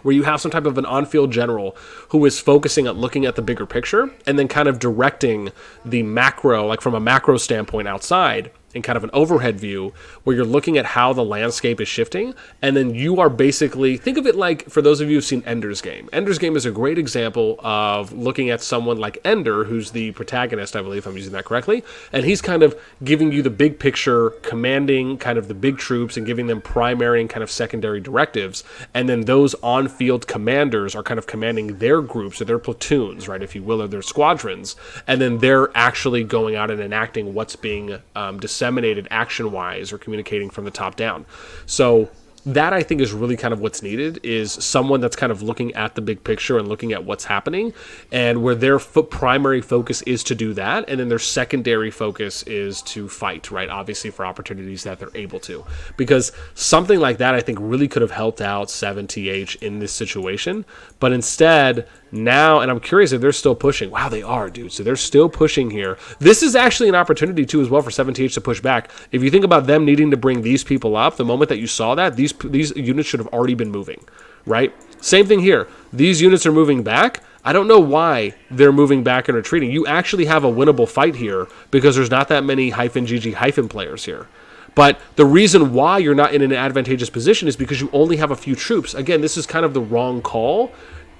where you have some type of an on-field general who is focusing on looking at the bigger picture and then kind of directing the macro, like from a macro standpoint outside, in kind of an overhead view where you're looking at how the landscape is shifting, and then you are basically, think of it like, for those of you who've seen Ender's Game. Ender's Game is a great example of looking at someone like Ender, who's the protagonist, I believe, if I'm using that correctly, and he's kind of giving you the big picture, commanding kind of the big troops and giving them primary and kind of secondary directives, and then those on-field commanders are kind of commanding their groups or their platoons, right, if you will, or their squadrons, and then they're actually going out and enacting what's being disseminated action-wise or communicating from the top down. So that, I think, is really kind of what's needed, is someone that's kind of looking at the big picture and looking at what's happening, and where their primary focus is to do that, and then their secondary focus is to fight, right? Obviously for opportunities that they're able to. Because something like that, I think, really could have helped out 7TH in this situation, but instead, now, and I'm curious if they're still pushing. Wow, they are, dude. So they're still pushing here. This is actually an opportunity, too, as well, for 7TH to push back. If you think about them needing to bring these people up, the moment that you saw that, these units should have already been moving, right? Same thing here. These units are moving back. I don't know why they're moving back and retreating. You actually have a winnable fight here because there's not that many -GG- players here. But the reason why you're not in an advantageous position is because you only have a few troops. Again, this is kind of the wrong call,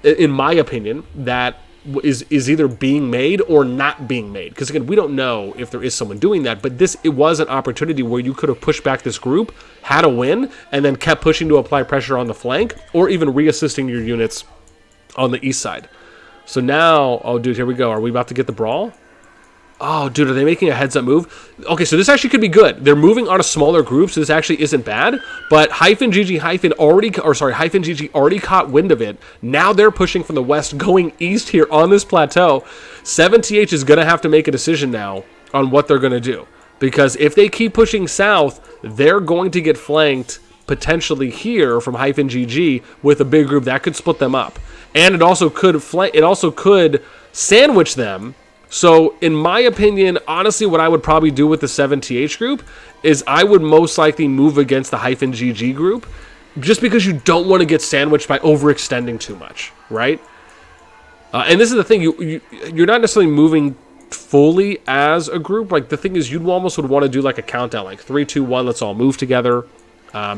in my opinion, that is either being made or not being made. Because again, we don't know if there is someone doing that, but it was an opportunity where you could have pushed back this group, had a win, and then kept pushing to apply pressure on the flank, or even reassisting your units on the east side. So now, oh dude, here we go. Are we about to get the brawl? Oh, dude, are they making a heads-up move? Okay, so this actually could be good. They're moving on a smaller group, so this actually isn't bad. But -GG already caught wind of it. Now they're pushing from the west, going east here on this plateau. 7TH is going to have to make a decision now on what they're going to do. Because if they keep pushing south, they're going to get flanked potentially here from -GG with a big group that could split them up. And it also could sandwich them. So, in my opinion, honestly, what I would probably do with the 7TH group is I would most likely move against the -GG group, just because you don't want to get sandwiched by overextending too much, right? And this is the thing, you're not necessarily moving fully as a group. Like, the thing is, you almost would want to do like a countdown, like 3, 2, 1, let's all move together.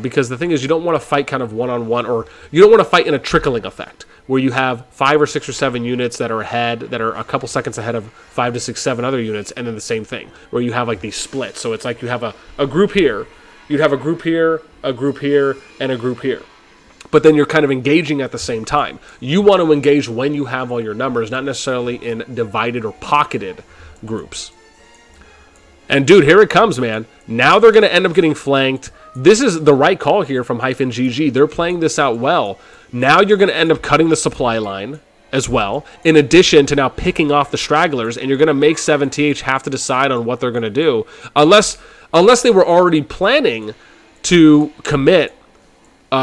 Because the thing is, you don't want to fight kind of one-on-one, or you don't want to fight in a trickling effect, where you have 5 or 6 or 7 units that are ahead, that are a couple seconds ahead of 5 to 6, 7 other units, and then the same thing, where you have like these splits. So it's like you have a group here, you'd have a group here, a group here, and a group here. But then you're kind of engaging at the same time. You want to engage when you have all your numbers, not necessarily in divided or pocketed groups. And dude, here it comes, man. Now they're going to end up getting flanked. This is the right call here from -GG. They're playing this out well. Now you're going to end up cutting the supply line, as well, in addition to now picking off the stragglers, and you're going to make 7TH have to decide on what they're going to do, unless they were already planning to commit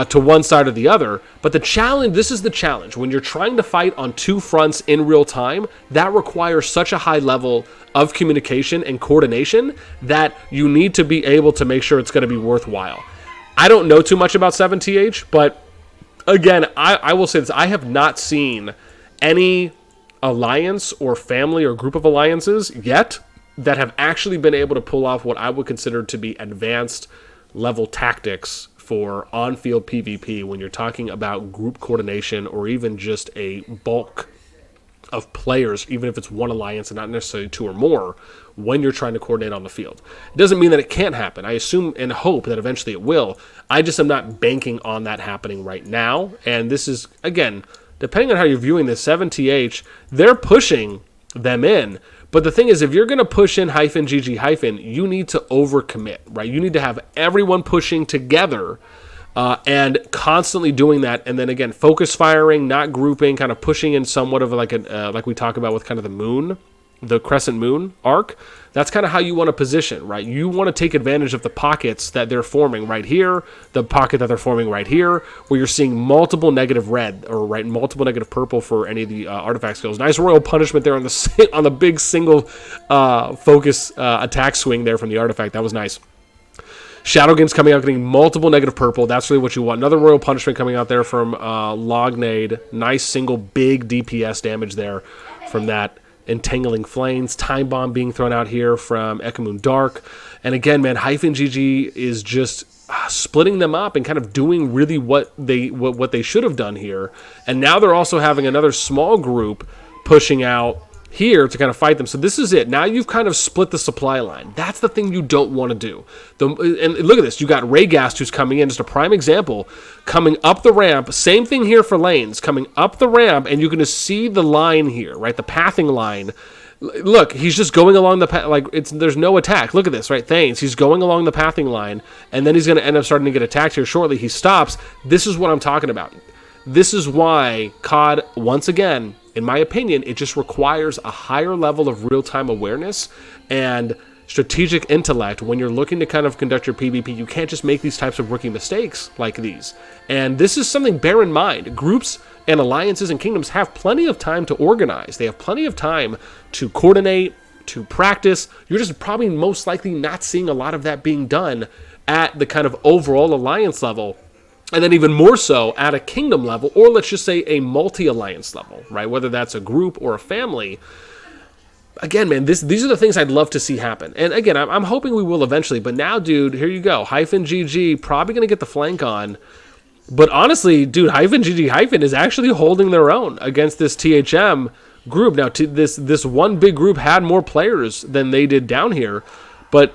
to one side or the other. But this is the challenge. When you're trying to fight on two fronts in real time, that requires such a high level of communication and coordination that you need to be able to make sure it's going to be worthwhile. I don't know too much about 7TH, but again, I will say this. I have not seen any alliance or family or group of alliances yet that have actually been able to pull off what I would consider to be advanced level tactics for on-field PvP when you're talking about group coordination or even just a bulk of players, even if it's one alliance and not necessarily two or more, when you're trying to coordinate on the field. It doesn't mean that it can't happen. I assume and hope that eventually it will. I just am not banking on that happening right now. And this is, again, depending on how you're viewing this, 7TH, they're pushing them in. But the thing is, if you're going to push in -GG-, you need to overcommit, right? You need to have everyone pushing together and constantly doing that. And then again, focus firing, not grouping, kind of pushing in somewhat of like like we talk about with kind of the moon, the crescent moon arc. That's kind of how you want to position, right? You want to take advantage of the pockets that they're forming right here, the pocket that they're forming right here, where you're seeing multiple negative red or multiple negative purple for any of the artifact skills. Nice royal punishment there on the big single focus attack swing there from the artifact. That was nice. Shadowgin's coming out getting multiple negative purple. That's really what you want. Another royal punishment coming out there from Lognade. Nice single big DPS damage there from that. Entangling Flames, Time Bomb being thrown out here from Ekamoon Dark. And again, man, -GG is just splitting them up and kind of doing really what they should have done here. And now they're also having another small group pushing out here to kind of fight them. So this is it. Now you've kind of split the supply line. That's the thing you don't want to do. And look at this. You got Rayghast who's coming in, just a prime example, coming up the ramp. Same thing here for lanes, coming up the ramp, and you're going to see the line here, right? The pathing line. Look, he's just going along the path. Like there's no attack. Look at this, right? Thanes. He's going along the pathing line, and then he's going to end up starting to get attacked here shortly. He stops. This is what I'm talking about. This is why CoD, once again, in my opinion, it just requires a higher level of real-time awareness and strategic intellect when you're looking to kind of conduct your PvP. You can't just make these types of rookie mistakes like these. And this is something, bear in mind, groups and alliances and kingdoms have plenty of time to organize. They have plenty of time to coordinate, to practice. You're just probably most likely not seeing a lot of that being done at the kind of overall alliance level. And then even more so at a kingdom level, or let's just say a multi-alliance level, right? Whether that's a group or a family. Again, man, these are the things I'd love to see happen. And again, I'm hoping we will eventually. But now, dude, here you go. -GG, probably going to get the flank on. But honestly, dude, -GG- is actually holding their own against this THM group. Now, this one big group had more players than they did down here. But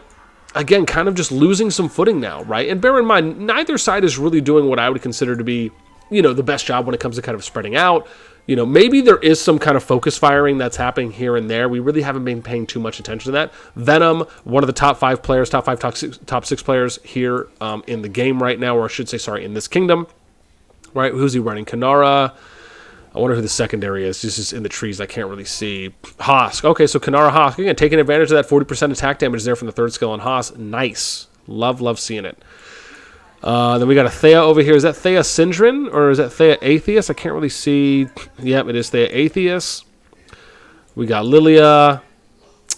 again, kind of just losing some footing now, right? And bear in mind, neither side is really doing what I would consider to be, the best job when it comes to kind of spreading out. Maybe there is some kind of focus firing that's happening here and there. We really haven't been paying too much attention to that. Venom, one of the top 5 players, top 6 players here in the game right now, or I should say, sorry, in this kingdom, right? Who's he running? Kanara. I wonder who the secondary is. This is in the trees. I can't really see. Hosk. Okay, so Kanara Hosk. Again, taking advantage of that 40% attack damage there from the 3rd skill on Hosk. Nice. Love seeing it. Then we got a Thea over here. Is that Thea Syndrin or is that Thea Atheist? I can't really see. Yep, it is Thea Atheist. We got Lilia.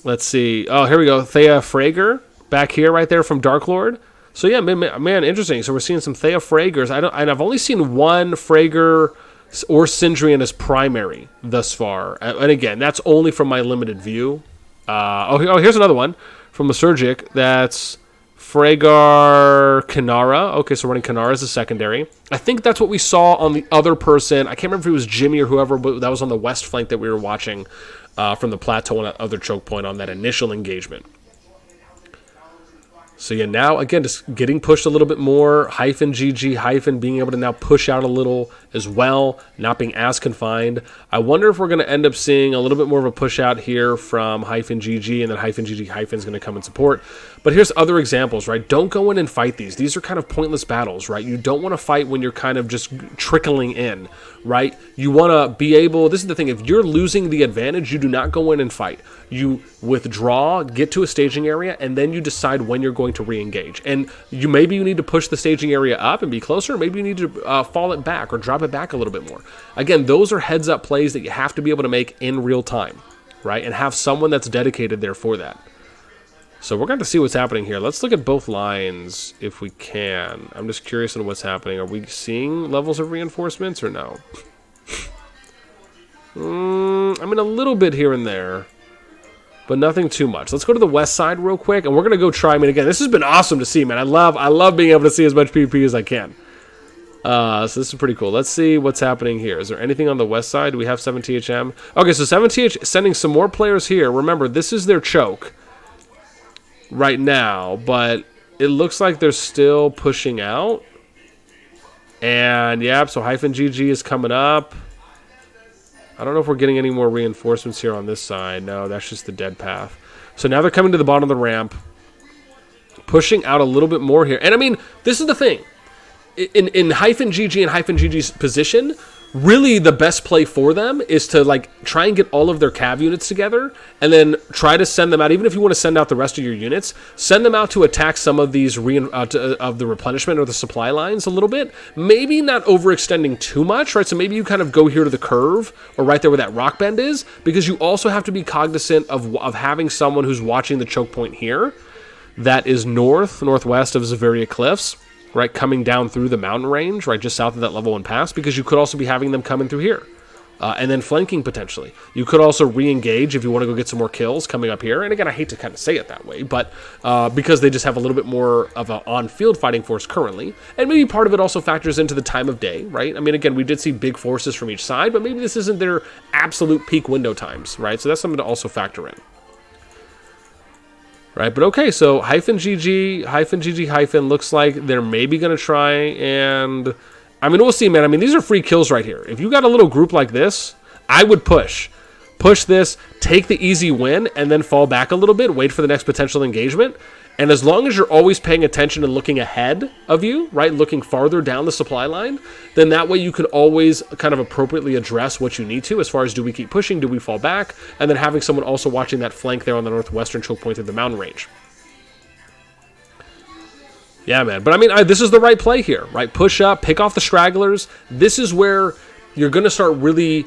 Let's see. Oh, here we go. Thea Frager back here right there from Dark Lord. So yeah, man, interesting. So we're seeing some Thea Fragers. I've only seen one Frager or Syndrian as primary thus far. And again, that's only from my limited view. Here's another one from Lysurgic. That's Fragar Kanara. Okay, so running Kanara as a secondary. I think that's what we saw on the other person. I can't remember if it was Jimmy or whoever, but that was on the west flank that we were watching from the plateau and that other choke point on that initial engagement. So yeah, now again, just getting pushed a little bit more. Hyphen GG, hyphen being able to now push out a little as well, not being as confined. I wonder if we're going to end up seeing a little bit more of a push out here from hyphen GG, and then hyphen GG hyphen is going to come and support. But here's other examples, right? Don't go in and fight these. These are kind of pointless battles, right? You don't want to fight when you're kind of just trickling in, right? You want to be able, this is the thing, if you're losing the advantage, you do not go in and fight. You withdraw, get to a staging area, and then you decide when you're going to re-engage. And maybe you need to push the staging area up and be closer. Maybe you need to fall it back or drop it back a little bit more. Again, those are heads-up plays that you have to be able to make in real time, right? And have someone that's dedicated there for that. So we're going to see what's happening here. Let's look at both lines if we can. I'm just curious on what's happening. Are we seeing levels of reinforcements or no? I mean, a little bit here and there, but nothing too much. Let's go to the west side real quick, and we're going to go try. I mean, again, this has been awesome to see, man. I love being able to see as much PvP as I can. So this is pretty cool. Let's see what's happening here. Is there anything on the west side? Do we have 7THM? Okay, so 7TH sending some more players here. Remember, this is their choke right now, but it looks like they're still pushing out. And, yep, so hyphen GG is coming up. I don't know if we're getting any more reinforcements here on this side. No, that's just the dead path. So now they're coming to the bottom of the ramp, pushing out a little bit more here. And, I mean, this is the thing. In hyphen GG and hyphen GG's position, really the best play for them is to like try and get all of their cav units together and then try to send them out. Even if you want to send out the rest of your units, send them out to attack some of these of the replenishment or the supply lines a little bit. Maybe not overextending too much, right? So maybe you kind of go here to the curve or right there where that rock bend is, because you also have to be cognizant of having someone who's watching the choke point here that is northwest of Zavaria Cliffs, right, coming down through the mountain range, right, just south of that level 1 pass, because you could also be having them coming through here. And then flanking potentially. You could also re-engage if you want to go get some more kills coming up here. And again, I hate to kind of say it that way, but because they just have a little bit more of an on-field fighting force currently. And maybe part of it also factors into the time of day, right? I mean, again, we did see big forces from each side, but maybe this isn't their absolute peak window times, right? So that's something to also factor in. Right, but okay, so hyphen GG, hyphen looks like they're maybe going to try and... I mean, we'll see, man. I mean, these are free kills right here. If you got a little group like this, I would push. Push this, take the easy win, and then fall back a little bit, wait for the next potential engagement. And as long as you're always paying attention and looking ahead of you, right, looking farther down the supply line, then that way you can always kind of appropriately address what you need to as far as do we keep pushing, do we fall back, and then having someone also watching that flank there on the northwestern choke point of the mountain range. Yeah, man. But I mean, this is the right play here, right? Push up, pick off the stragglers. This is where you're going to start really...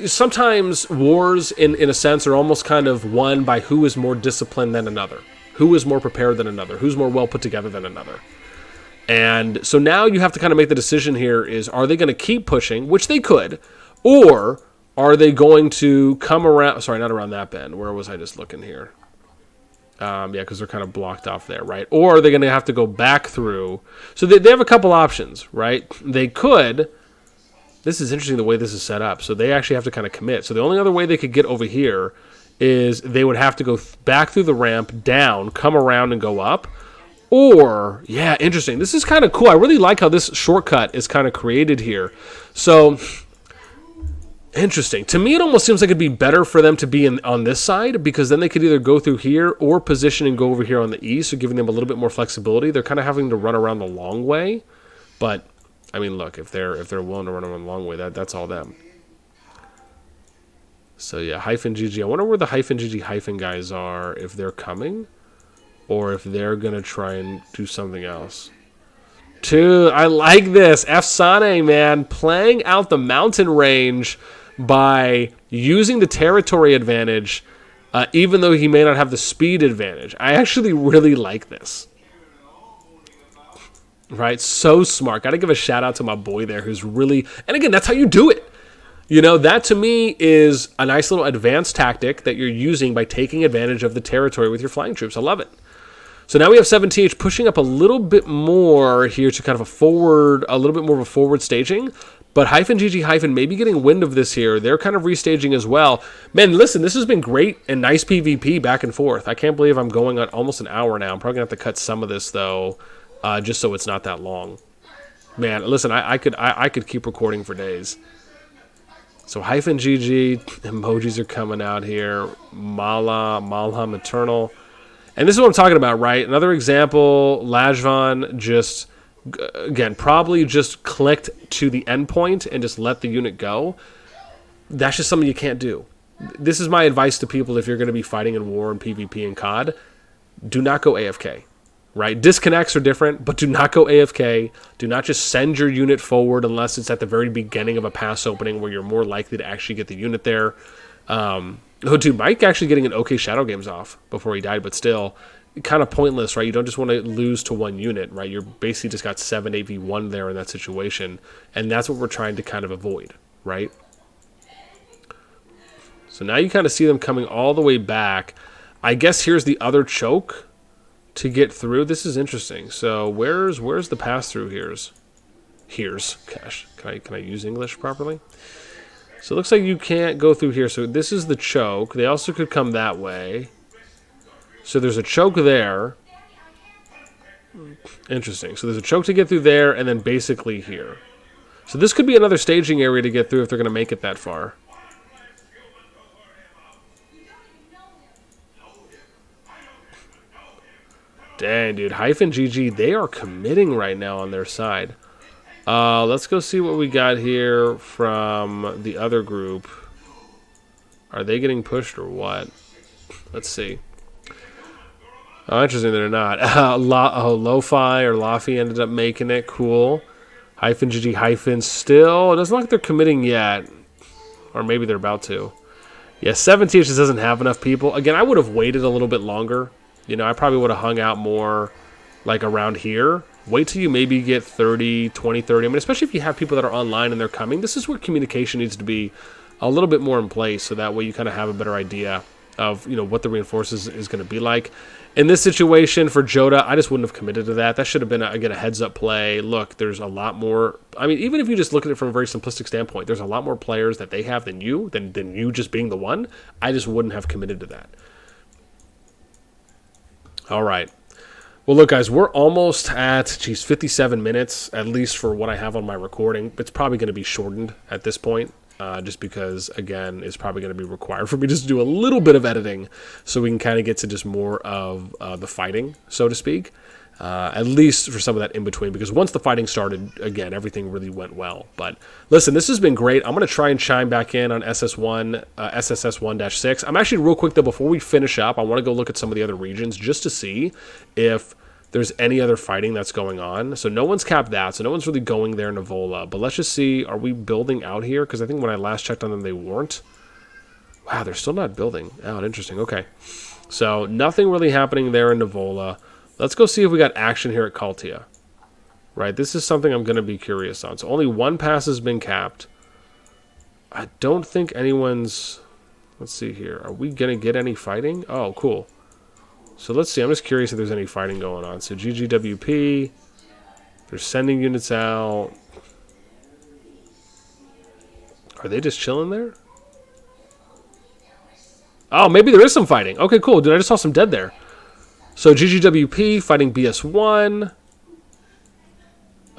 Sometimes wars, in a sense, are almost kind of won by who is more disciplined than another. Who is more prepared than another? Who's more well put together than another? And so now you have to kind of make the decision here is, are they going to keep pushing, which they could, or are they going to come around, sorry, not around that bend. Where was I just looking here? Yeah, because they're kind of blocked off there, right? Or are they going to have to go back through? So they have a couple options, right? They could, this is interesting the way this is set up. So they actually have to kind of commit. So the only other way they could get over here is they would have to go back through the ramp, down, come around, and go up. Or, yeah, interesting. This is kind of cool. I really like how this shortcut is kind of created here. So, interesting. To me, it almost seems like it'd be better for them to be on this side, because then they could either go through here or position and go over here on the east, so giving them a little bit more flexibility. They're kind of having to run around the long way. But, I mean, look, if they're willing to run around the long way, that's all them. So yeah, hyphen GG. I wonder where the hyphen GG hyphen guys are, if they're coming, or if they're going to try and do something else. Dude, I like this. F-Sane, man, playing out the mountain range by using the territory advantage, even though he may not have the speed advantage. I actually really like this. Right? So smart. Got to give a shout out to my boy there who's really... And again, that's how you do it. You know, that to me is a nice little advanced tactic that you're using by taking advantage of the territory with your flying troops. I love it. So now we have 7TH pushing up a little bit more here to kind of a little bit more of a forward staging. But -GG- maybe getting wind of this here. They're kind of restaging as well. Man, listen, this has been great and nice PvP back and forth. I can't believe I'm going on almost an hour now. I'm probably going to have to cut some of this, though, just so it's not that long. Man, listen, I could keep recording for days. So -GG, emojis are coming out here. Malha Maternal. And this is what I'm talking about, right? Another example, Lajvan just, again, probably just clicked to the endpoint and just let the unit go. That's just something you can't do. This is my advice to people if you're going to be fighting in war and PvP and COD. Do not go AFK, right? Disconnects are different, but do not go AFK. Do not just send your unit forward unless it's at the very beginning of a pass opening where you're more likely to actually get the unit there. Oh, dude, Mike actually getting an okay Shadow Games off before he died, but still, kind of pointless, right? You don't just want to lose to one unit, right? You're basically just got 7 8v1 there in that situation, and that's what we're trying to kind of avoid, right? So now you kind of see them coming all the way back. I guess here's the other choke to get through. This is interesting. So where's the pass through? Here's. Gosh, can I use English properly? So it looks like you can't go through here. So this is the choke. They also could come that way. So there's a choke there. Interesting. So there's a choke to get through there, and then basically here. So this could be another staging area to get through if they're going to make it that far. Dang, dude. -GG, they are committing right now on their side. Let's go see what we got here from the other group. Are they getting pushed or what? Let's see. Oh, interesting they're not. Lo-Fi or Lafi ended up making it. Cool. -GG- still. It doesn't look like they're committing yet. Or maybe they're about to. Yeah, 17 just doesn't have enough people. Again, I would have waited a little bit longer. You know, I probably would have hung out more like around here. Wait till you maybe get 30, 20, 30. I mean, especially if you have people that are online and they're coming. This is where communication needs to be a little bit more in place, so that way you kind of have a better idea of, you know, what the reinforces is going to be like. In this situation for Joda, I just wouldn't have committed to that. That should have been, again, a heads-up play. Look, there's a lot more. I mean, even if you just look at it from a very simplistic standpoint, there's a lot more players that they have than you just being the one. I just wouldn't have committed to that. All right. Well, look, guys, we're almost at, 57 minutes, at least for what I have on my recording. It's probably going to be shortened at this point, just because, again, it's probably going to be required for me just to do a little bit of editing so we can kind of get to just more of the fighting, so to speak, at least for some of that in between, because once the fighting started, again, everything really went well. But listen, this has been great. I'm going to try and chime back in on SSS1-6. I'm actually, real quick, though, before we finish up, I want to go look at some of the other regions just to see if there's any other fighting that's going on. So no one's capped that, so no one's really going there in Evola. But let's just see, are we building out here? Because I think when I last checked on them, they weren't. Wow, they're still not building out. Interesting, okay. So nothing really happening there in Evola. Let's go see if we got action here at Kaltia. Right, this is something I'm going to be curious on. So only one pass has been capped. I don't think anyone's... Let's see here. Are we going to get any fighting? Oh, cool. So let's see. I'm just curious if there's any fighting going on. So GGWP. They're sending units out. Are they just chilling there? Oh, maybe there is some fighting. Okay, cool. Dude, I just saw some dead there. So GGWP fighting BS1.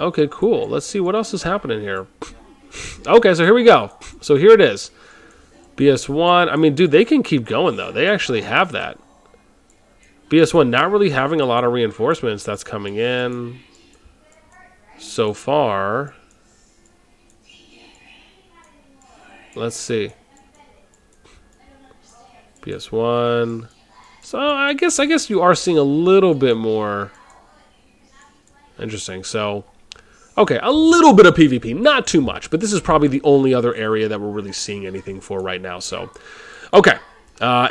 Okay, cool. Let's see what else is happening here. Okay, so here we go. So here it is. BS1. I mean, dude, they can keep going, though. They actually have that. BS1 not really having a lot of reinforcements that's coming in so far. Let's see. BS1. So I guess you are seeing a little bit more. Interesting. So, okay, a little bit of PvP, not too much, but this is probably the only other area that we're really seeing anything for right now. So, okay.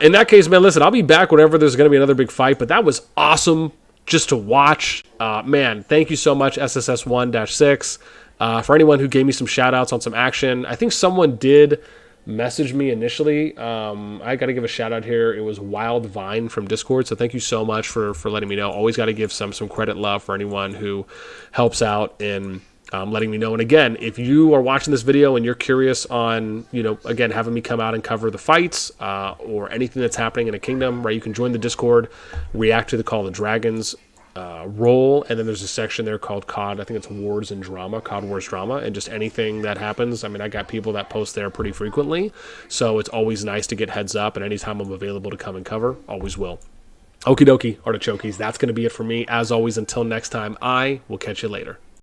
In that case, man, listen, I'll be back whenever there's going to be another big fight, but that was awesome just to watch. Man, thank you so much, SSS1-6. For anyone who gave me some shout-outs on some action. I think someone did message me initially. I got to give a shout-out here. It was Wild Vine from Discord, so thank you so much for letting me know. Always got to give some credit love for anyone who helps out in letting me know. And again, if you are watching this video and you're curious on, again, having me come out and cover the fights or anything that's happening in a kingdom, right, you can join the Discord, react to the Call of Dragons role, and then there's a section there called COD, I think it's Wars and Drama, COD Wars Drama, and just anything that happens. I mean, I got people that post there pretty frequently, so it's always nice to get heads up, and anytime I'm available to come and cover, always will. Okie dokie, artichokes, that's going to be it for me. As always, until next time, I will catch you later.